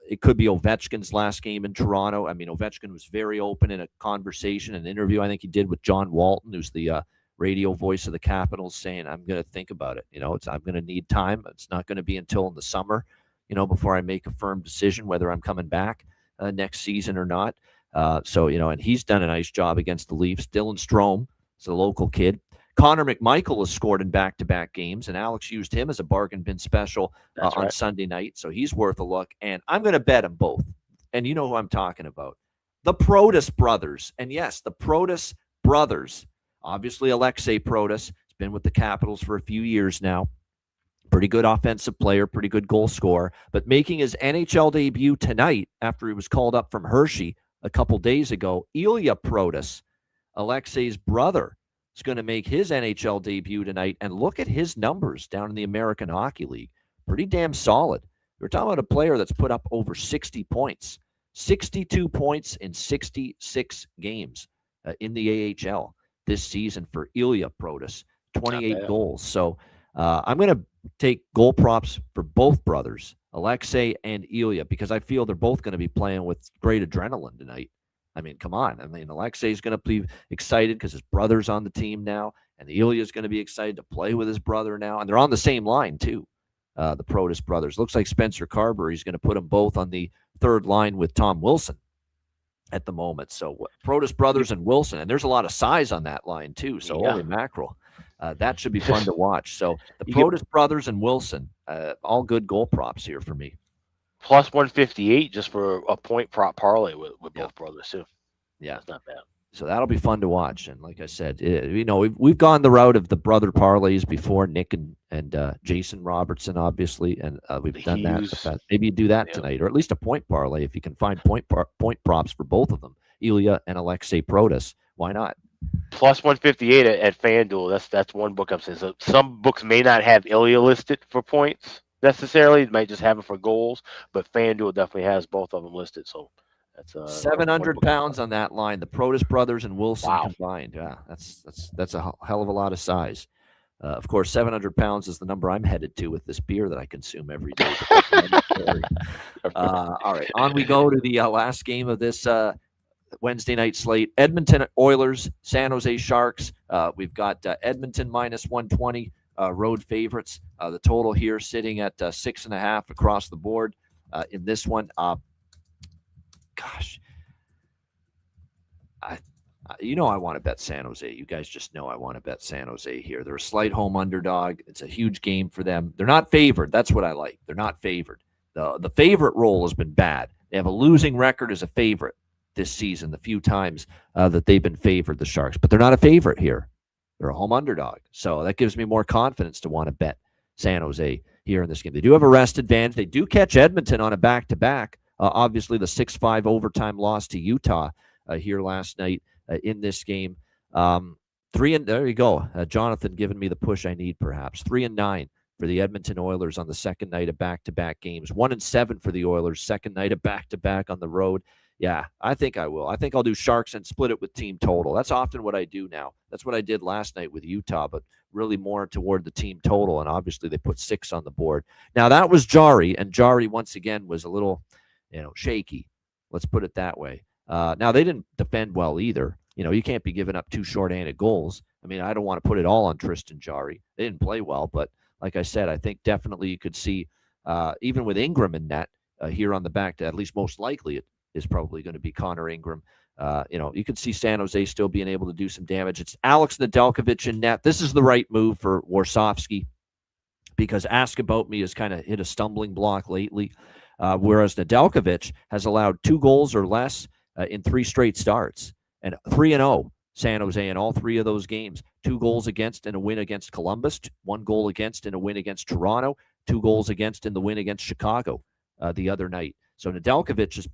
It could be Ovechkin's last game in Toronto. I mean, Ovechkin was very open in a conversation, an interview I think he did with John Walton, who's the radio voice of the Capitals, saying, I'm going to think about it. I'm going to need time. It's not going to be until in the summer, before I make a firm decision whether I'm coming back next season or not. And he's done a nice job against the Leafs. Dylan Strome is a local kid. Connor McMichael has scored in back-to-back games, and Alex used him as a bargain bin special on Sunday night, so he's worth a look. And I'm going to bet them both. And you know who I'm talking about. The Protas brothers. And yes, the Protas brothers. Obviously, Alexei Protas has been with the Capitals for a few years now. Pretty good offensive player, pretty good goal scorer. But making his NHL debut tonight after he was called up from Hershey a couple days ago, Ilya Protas, Alexei's brother, is going to make his NHL debut tonight, and look at his numbers down in the American Hockey League. Pretty damn solid. We're talking about a player that's put up over 60 points, 62 points in 66 games in the AHL this season for Ilya Protas, 28 goals. So I'm going to take goal props for both brothers, Alexei and Ilya, because I feel they're both going to be playing with great adrenaline tonight. I mean, come on. I mean, Alexei's going to be excited because his brother's on the team now, and Ilya's going to be excited to play with his brother now, and they're on the same line too. The Protas brothers. Looks like Spencer Carberry's going to put them both on the third line with Tom Wilson at the moment. So Protas brothers and Wilson, and there's a lot of size on that line too. So holy mackerel, that should be fun to watch. So the Protas brothers and Wilson, all good goal props here for me. Plus 158 just for a point prop parlay with both brothers too. Yeah, it's not bad. So that'll be fun to watch. And like I said, we've gone the route of the brother parlays before, Nick and Jason Robertson, obviously, and we've done that. Maybe you do that tonight, or at least a point parlay if you can find point props for both of them, Ilya and Alexei Protas. Why not? Plus 158 at FanDuel. That's one book I'm saying. So some books may not have Ilya listed for points necessarily. It might just have it for goals, but FanDuel definitely has both of them listed. So that's 700 pounds on that line. The Protas brothers and Wilson combined. Yeah, that's a hell of a lot of size. Of course, 700 pounds is the number I'm headed to with this beer that I consume every day. All right, on we go to the last game of this Wednesday night slate. Edmonton Oilers, San Jose Sharks. We've got Edmonton minus 120, road favorites. The total here sitting at 6.5 across the board in this one. Gosh, I want to bet San Jose. You guys just know I want to bet San Jose here. They're a slight home underdog. It's a huge game for them. They're not favored. That's what I like. They're not favored. The favorite role has been bad. They have a losing record as a favorite this season, the few times that they've been favored, the Sharks. But they're not a favorite here. They're a home underdog. So that gives me more confidence to want to bet San Jose here in this game. They do have a rest advantage. They do catch Edmonton on a back-to-back. Obviously, the 6-5 overtime loss to Utah here last night in this game. There you go. Jonathan giving me the push I need, perhaps. 3-9 for the Edmonton Oilers on the second night of back-to-back games. 1-7 for the Oilers, second night of back-to-back on the road. Yeah, I think I will. I think I'll do Sharks and split it with team total. That's often what I do now. That's what I did last night with Utah, but really more toward the team total, and obviously they put 6 on the board. Now, that was Jari, and Jari, once again, was a little shaky. Let's put it that way. Now, they didn't defend well either. You can't be giving up 2 shorthanded goals. I mean, I don't want to put it all on Tristan Jari. They didn't play well, but like I said, I think definitely you could see, even with Ingram in net here on the back, at least most likely it is probably going to be Connor Ingram. You could see San Jose still being able to do some damage. It's Alex Nedeljkovic in net. This is the right move for Warsofsky because Ask About Me has kind of hit a stumbling block lately. Whereas Nedeljkovic has allowed 2 goals or less in 3 straight starts, and 3-0 San Jose in all 3 of those games. 2 goals against in a win against Columbus, 1 goal against in a win against Toronto, 2 goals against in the win against Chicago the other night. So Nedeljkovic he's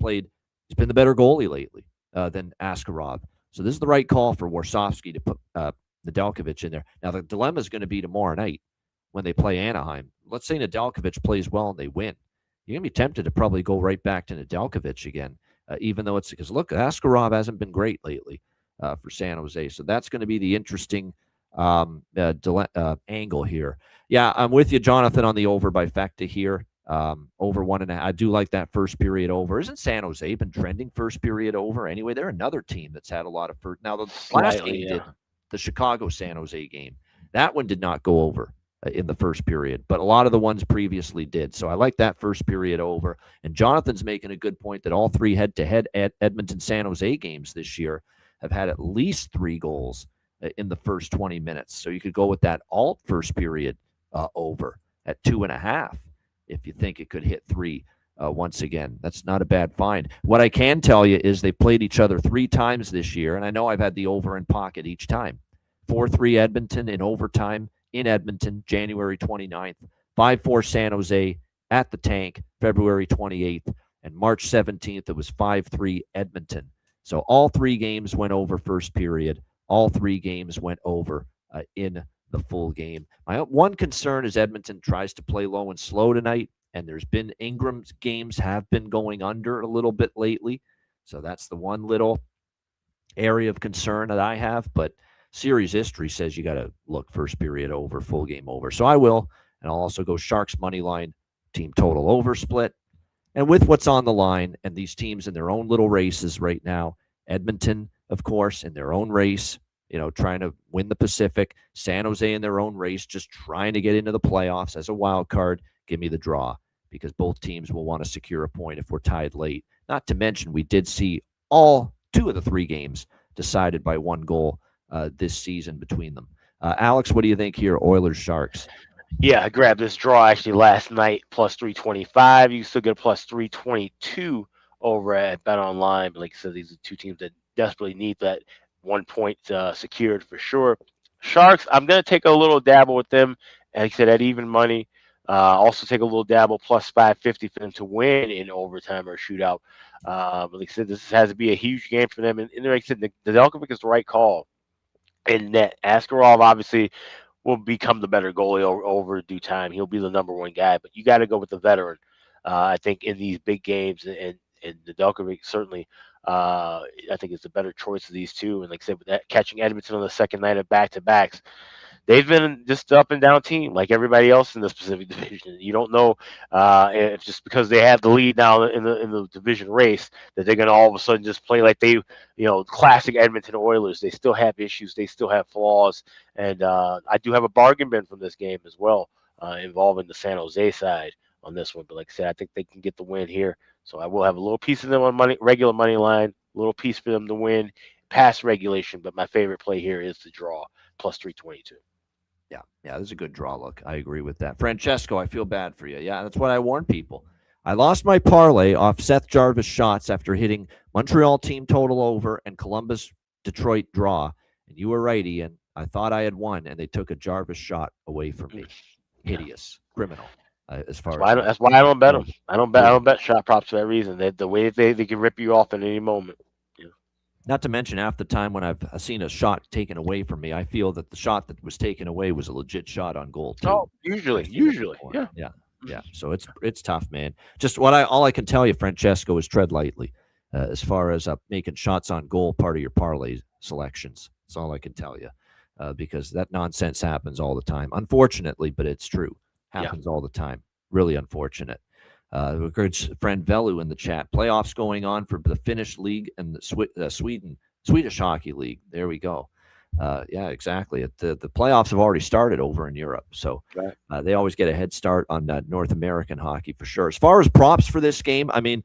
been the better goalie lately than Askarov. So this is the right call for Warsofsky to put Nedeljkovic in there. Now the dilemma is going to be tomorrow night when they play Anaheim. Let's say Nedeljkovic plays well and they win. You're going to be tempted to probably go right back to Nedeljkovic again, even though it's because, look, Askarov hasn't been great lately for San Jose. So that's going to be the interesting angle here. Yeah, I'm with you, Jonathan, on the over by Fecta here. Over 1.5. I do like that first period over. Isn't San Jose been trending first period over anyway? They're another team that's had a lot of first. Now, the last game did, the Chicago-San Jose game. That one did not go over in the first period, but a lot of the ones previously did. So I like that first period over. And Jonathan's making a good point that all 3 head-to-head Edmonton-San Jose games this year have had at least 3 goals in the first 20 minutes. So you could go with that alt first period over at 2.5 if you think it could hit 3 once again. That's not a bad find. What I can tell you is they played each other 3 times this year, and I know I've had the over in pocket each time. 4-3 Edmonton in overtime in Edmonton, January 29th. 5-4 San Jose at the Tank, February 28th. And March 17th, it was 5-3 Edmonton. So all 3 games went over first period. All 3 games went over in the full game. My one concern is Edmonton tries to play low and slow tonight, and there's been Ingram's games have been going under a little bit lately. So that's the one little area of concern that I have, but series history says you got to look first period over, full game over. So I will, and I'll also go Sharks money line, team total over split. And with what's on the line and these teams in their own little races right now, Edmonton, of course, in their own race, trying to win the Pacific. San Jose in their own race, just trying to get into the playoffs as a wild card. Give me the draw, because both teams will want to secure a point if we're tied late. Not to mention, we did see all 2 of the 3 games decided by 1 goal this season between them. Alex, what do you think here, Oilers Sharks? Yeah, I grabbed this draw actually last night, plus 325. You still get plus 322 over at Bet Online. But like I said, these are 2 teams that desperately need that 1 point secured for sure. Sharks, I'm going to take a little dabble with them. Like I said, at even money. Also take a little dabble, plus 550 for them to win in overtime or shootout. But like I said, this has to be a huge game for them. And like I said, the Nedeljkovic is the right call. And net, Askarov obviously will become the better goalie over due time. He'll be the number 1 guy, but you got to go with the veteran. I think in these big games, and Nedeljkovic certainly, I think is the better choice of these 2. And like I said, with that, catching Edmonton on the second night of back-to-backs, they've been just up and down team like everybody else in this Pacific Division. You don't know if just because they have the lead now in the division race that they're going to all of a sudden just play like they, classic Edmonton Oilers. They still have issues. They still have flaws. And I do have a bargain bin from this game as well involving the San Jose side on this one. But like I said, I think they can get the win here. So I will have a little piece of them on regular money line, a little piece for them to win past regulation. But my favorite play here is the draw, plus 322. Yeah, this is a good draw look. I agree with that. Francesco, I feel bad for you. Yeah, that's what I warn people. I lost my parlay off Seth Jarvis shots after hitting Montreal team total over and Columbus Detroit draw. And you were right, Ian. I thought I had won, and they took a Jarvis shot away from me. Hideous, criminal. That's why I don't bet them. I don't bet shot props for that reason. The way they can rip you off at any moment. Not to mention, half the time when I've seen a shot taken away from me, I feel that the shot that was taken away was a legit shot on goal too. Oh, usually, yeah. So it's tough, man. Just all I can tell you, Francesco, is tread lightly as far as making shots on goal part of your parlay selections. That's all I can tell you, because that nonsense happens all the time. Unfortunately, but it's true. Happens all the time. Really unfortunate. Good friend Velu in the chat. Playoffs going on for the Finnish league and the Swedish hockey league. There we go. Yeah, exactly. The playoffs have already started over in Europe, so they always get a head start on North American hockey for sure. As far as props for this game, I mean,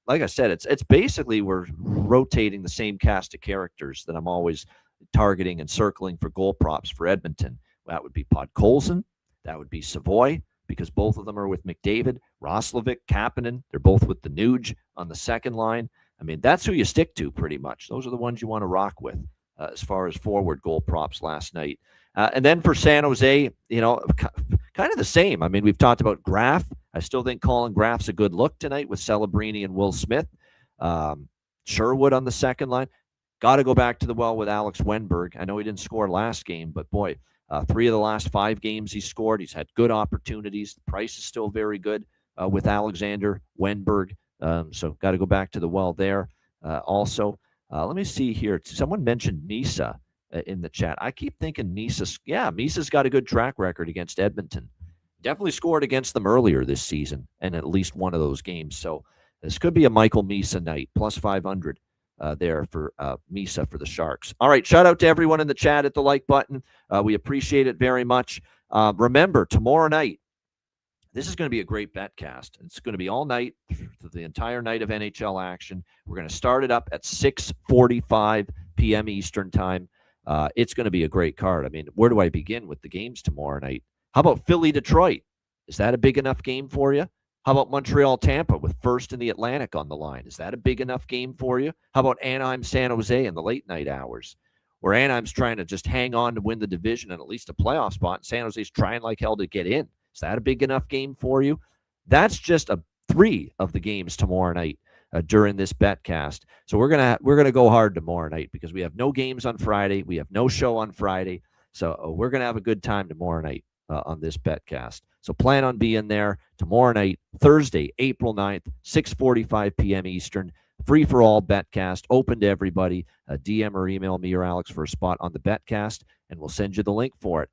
like I said, it's basically we're rotating the same cast of characters that I'm always targeting and circling for goal props for Edmonton. That would be Podkolzin. That would be Savoy, because both of them are with McDavid, Roslovic, Kapanen. They're both with the Nuge on the second line. I mean, that's who you stick to pretty much. Those are the ones you want to rock with as far as forward goal props last night. And then for San Jose, kind of the same. I mean, we've talked about Graf. I still think Colin Graf's a good look tonight with Celebrini and Will Smith. Sherwood on the second line. Got to go back to the well with Alex Wenberg. I know he didn't score last game, but boy, 3 of the last 5 games he scored. He's had good opportunities. The price is still very good with Alexander Wenberg. So got to go back to the well there. Also, let me see here. Someone mentioned Misa in the chat. I keep thinking Misa's got a good track record against Edmonton. Definitely scored against them earlier this season and at least one of those games. So this could be a Michael Misa night, plus 500. There for Misa for the Sharks. All right, shout out to everyone in the chat at the like button. We appreciate it very much. Remember, tomorrow night, this is going to be a great betcast. It's going to be all night, the entire night of NHL action. We're going to start it up at 6:45 p.m. Eastern time. It's going to be a great card. I mean, where do I begin with the games tomorrow night? How about Philly-Detroit? Is that a big enough game for you? How about Montreal-Tampa with first in the Atlantic on the line? Is that a big enough game for you? How about Anaheim-San Jose in the late night hours, where Anaheim's trying to just hang on to win the division and at least a playoff spot, and San Jose's trying like hell to get in? Is that a big enough game for you? That's just 3 of the games tomorrow night during this betcast. So we're gonna go hard tomorrow night because we have no games on Friday, we have no show on Friday, so we're gonna have a good time tomorrow night on this betcast. So plan on being there tomorrow night, Thursday, April 9th, 6:45 p.m. Eastern. Free for all betcast, open to everybody. DM or email me or Alex for a spot on the betcast, and we'll send you the link for it.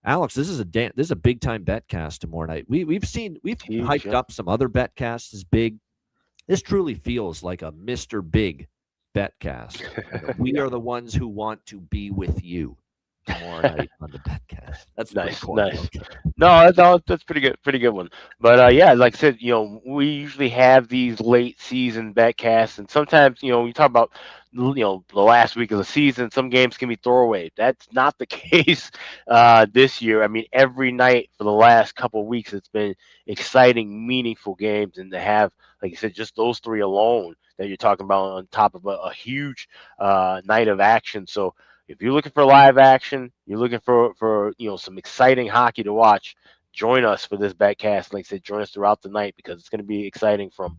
Alex, this is a big time betcast tomorrow night. We've hyped up some other betcasts as big. This truly feels like a Mr. Big betcast. We are the ones who want to be with you tomorrow night on the betcast. That's Nice, pretty nice. Okay. No, that's pretty good one. But yeah, like I said, we usually have these late season betcasts, and sometimes you talk about the last week of the season, some games can be throwaway. That's not the case this year. I mean, every night for the last couple of weeks, it's been exciting, meaningful games, and to have, like you said, just those three alone that you're talking about on top of a huge night of action. So if you're looking for live action, you're looking for some exciting hockey to watch, join us for this betcast. Like I said, join us throughout the night because it's going to be exciting from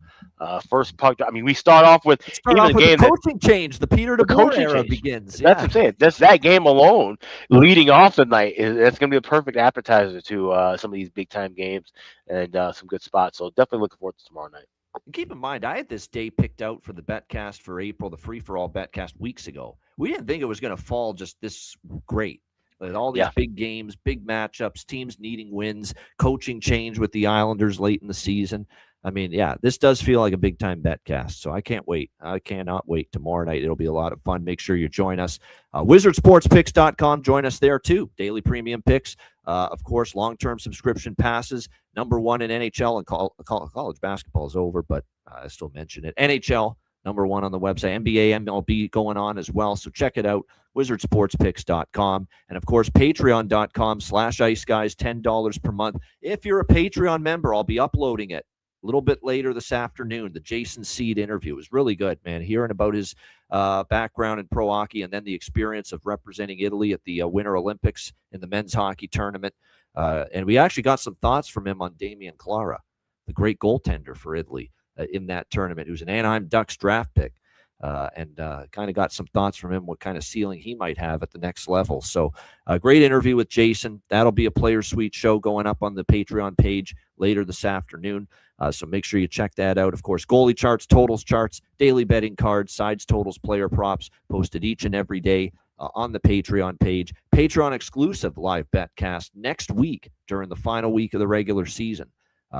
first puck. I mean, we start off with the coaching change. The Peter DeBoer era begins. That's what I'm saying. Just that game alone, leading off the night, that's going to be a perfect appetizer to some of these big time games and some good spots. So definitely looking forward to tomorrow night. Keep in mind, I had this day picked out for the betcast for April, the free-for-all betcast weeks ago. We didn't think it was going to fall just this great. With all these big games, big matchups, teams needing wins, coaching change with the Islanders late in the season. I mean, yeah, this does feel like a big-time betcast, so I can't wait. I cannot wait. Tomorrow night, it'll be a lot of fun. Make sure you join us. WizardSportsPicks.com. Join us there, too. Daily premium picks. Of course, long-term subscription passes. #1 in NHL, and college basketball is over, but I still mention it. NHL, #1 on the website. NBA, MLB going on as well, so check it out. WizardSportsPicks.com. And, of course, Patreon.com/Ice Guys, $10 per month. If you're a Patreon member, I'll be uploading it a little bit later this afternoon. The Jason Seed interview was really good, man. Hearing about his background in pro hockey and then the experience of representing Italy at the Winter Olympics in the men's hockey tournament. And we actually got some thoughts from him on Damian Clara, the great goaltender for Italy in that tournament, who's an Anaheim Ducks draft pick. And kind of got some thoughts from him, what kind of ceiling he might have at the next level. So a great interview with Jason. That'll be a Player Suite show going up on the Patreon page later this afternoon. So make sure you check that out. Of course, goalie charts, totals charts, daily betting cards, sides, totals, player props posted each and every day on the Patreon page. Patreon exclusive live betcast next week during the final week of the regular season.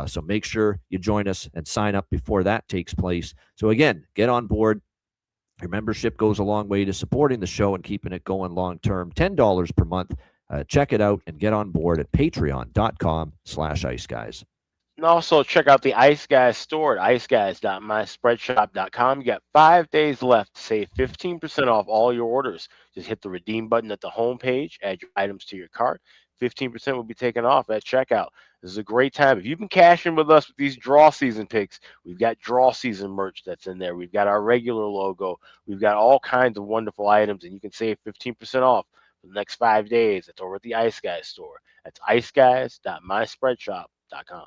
So make sure you join us and sign up before that takes place. So again, get on board. Your membership goes a long way to supporting the show and keeping it going long term. $10 per month. Check it out and get on board at patreon.com/Ice Guys. And also check out the Ice Guys store at iceguys.myspreadshop.com. You got 5 days left to save 15% off all your orders. Just hit the redeem button at the home page, add your items to your cart. 15% will be taken off at checkout. This is a great time. If you've been cashing with us with these draw season picks, we've got draw season merch that's in there. We've got our regular logo. We've got all kinds of wonderful items, and you can save 15% off for the next 5 days. It's over at the Ice Guys store. That's iceguys.myspreadshop.com.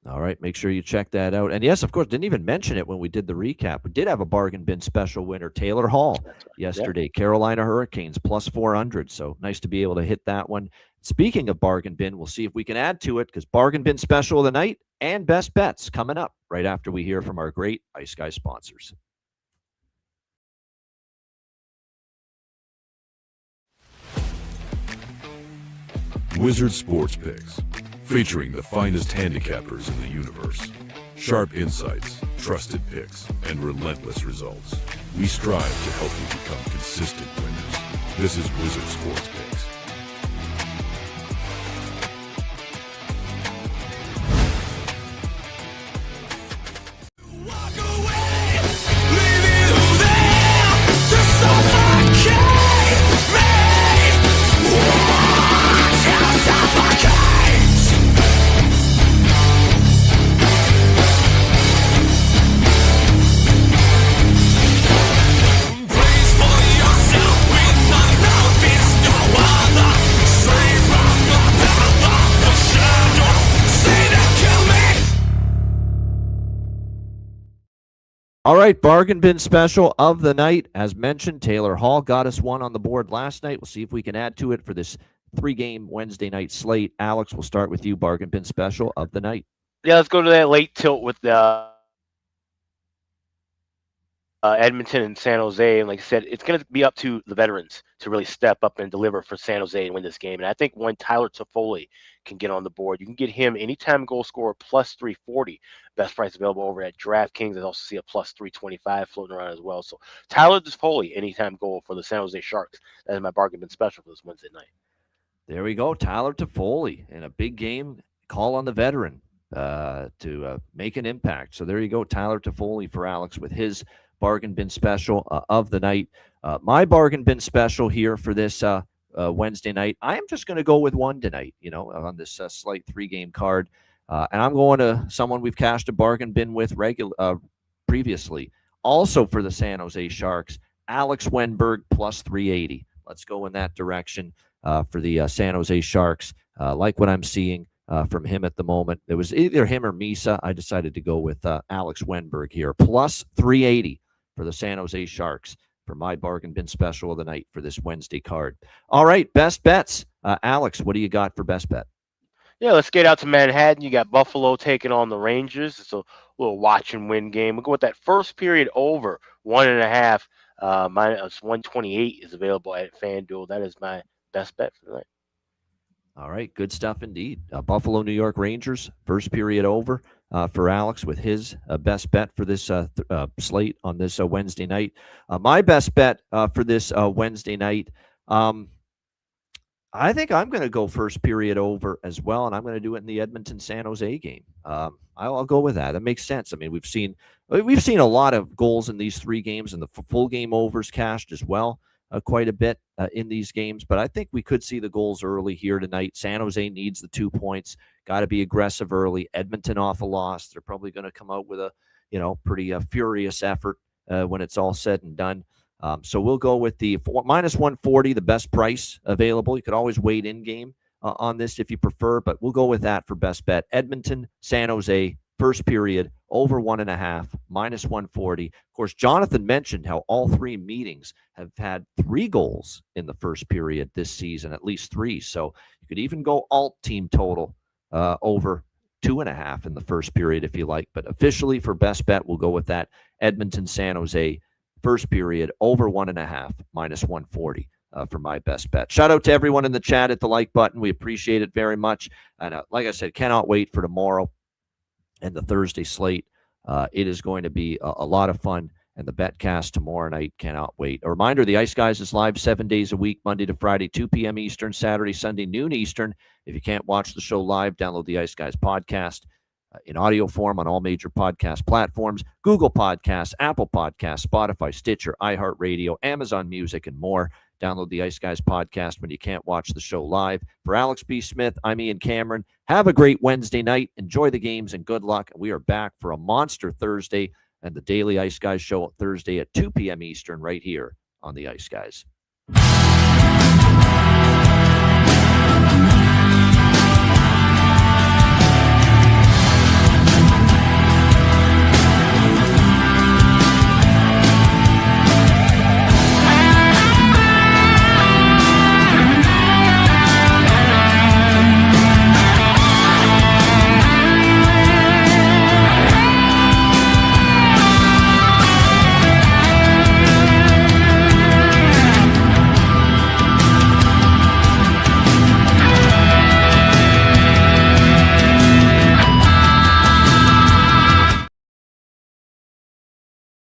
All right, make sure you check that out. And yes, of course, didn't even mention it when we did the recap. We did have a bargain bin special winner, Taylor Hall, yesterday. Yep. Carolina Hurricanes +400. So nice to be able to hit that one. Speaking of bargain bin, we'll see if we can add to it because bargain bin special of the night and best bets coming up right after we hear from our great Ice Guy sponsors. Wizard Sports Picks, featuring the finest handicappers in the universe. Sharp insights, trusted picks, and relentless results. We strive to help you become consistent winners. This is Wizard Sports Picks. All right, bargain bin special of the night. As mentioned, Taylor Hall got us one on the board last night. We'll see if we can add to it for this 3-game Wednesday night slate. Alex, we'll start with you. Bargain bin special of the night. Yeah, let's go to that late tilt with the Edmonton and San Jose. And like I said, it's going to be up to the veterans to really step up and deliver for San Jose and win this game. And I think when Tyler Toffoli can get on the board, you can get him anytime goal scorer plus 340. Best price available over at DraftKings. I also see a plus 325 floating around as well. So Tyler Toffoli, anytime goal for the San Jose Sharks. That is my bargain bin special for this Wednesday night. There we go. Tyler Toffoli in a big game. Call on the veteran to make an impact. So there you go. Tyler Toffoli for Alex with his bargain bin special of the night. My bargain bin special here for this Wednesday night, I am just going to go with one tonight, on this slight 3-game card. And I'm going to someone we've cashed a bargain bin with previously. Also for the San Jose Sharks, Alex Wenberg plus 380. Let's go in that direction for the San Jose Sharks. Like what I'm seeing from him at the moment. It was either him or Misa. I decided to go with Alex Wenberg here. Plus 380 for the San Jose Sharks for my bargain bin special of the night for this Wednesday card. All right, best bets. Alex, what do you got for best bet? Yeah, let's get out to Manhattan. You got Buffalo taking on the Rangers. It's a little watch and win game. We'll go with that first period over 1.5. Minus 128 is available at FanDuel. That is my best bet for the night. All right, good stuff indeed. Buffalo, New York Rangers, first period over for Alex with his best bet for this slate on this Wednesday night. My best bet for this Wednesday night, I think I'm going to go first period over as well, and I'm going to do it in the Edmonton-San Jose game. I'll go with that. That makes sense. I mean, we've seen a lot of goals in these 3 games, and the full game overs cashed as well. Quite a bit in these games, but I think we could see the goals early here tonight. San Jose needs the 2 points. Got to be aggressive early. Edmonton off a loss. They're probably going to come out with a pretty furious effort when it's all said and done. So we'll go with the minus 140, the best price available. You could always wait in game on this if you prefer, but we'll go with that for best bet. Edmonton, San Jose, first period, over 1.5, minus 140. Of course, Jonathan mentioned how all 3 meetings have had 3 goals in the first period this season, at least 3. So you could even go alt team total over 2.5 in the first period if you like. But officially for best bet, we'll go with that Edmonton, San Jose, first period, over 1.5, minus 140. For my best bet. Shout out to everyone in the chat at the like button. We appreciate it very much. And like I said, cannot wait for tomorrow and the Thursday slate. It is going to be a lot of fun. And the betcast tomorrow night, cannot wait. A reminder, the Ice Guys is live 7 days a week, Monday to Friday, 2 p.m. Eastern, Saturday, Sunday, noon Eastern. If you can't watch the show live, download the Ice Guys podcast in audio form on all major podcast platforms, Google Podcasts, Apple Podcasts, Spotify, Stitcher, iHeartRadio, Amazon Music, and more. Download the Ice Guys podcast when you can't watch the show live. For Alex B. Smith, I'm Ian Cameron. Have a great Wednesday night. Enjoy the games and good luck. We are back for a monster Thursday and the Daily Ice Guys show Thursday at 2 p.m. Eastern right here on the Ice Guys.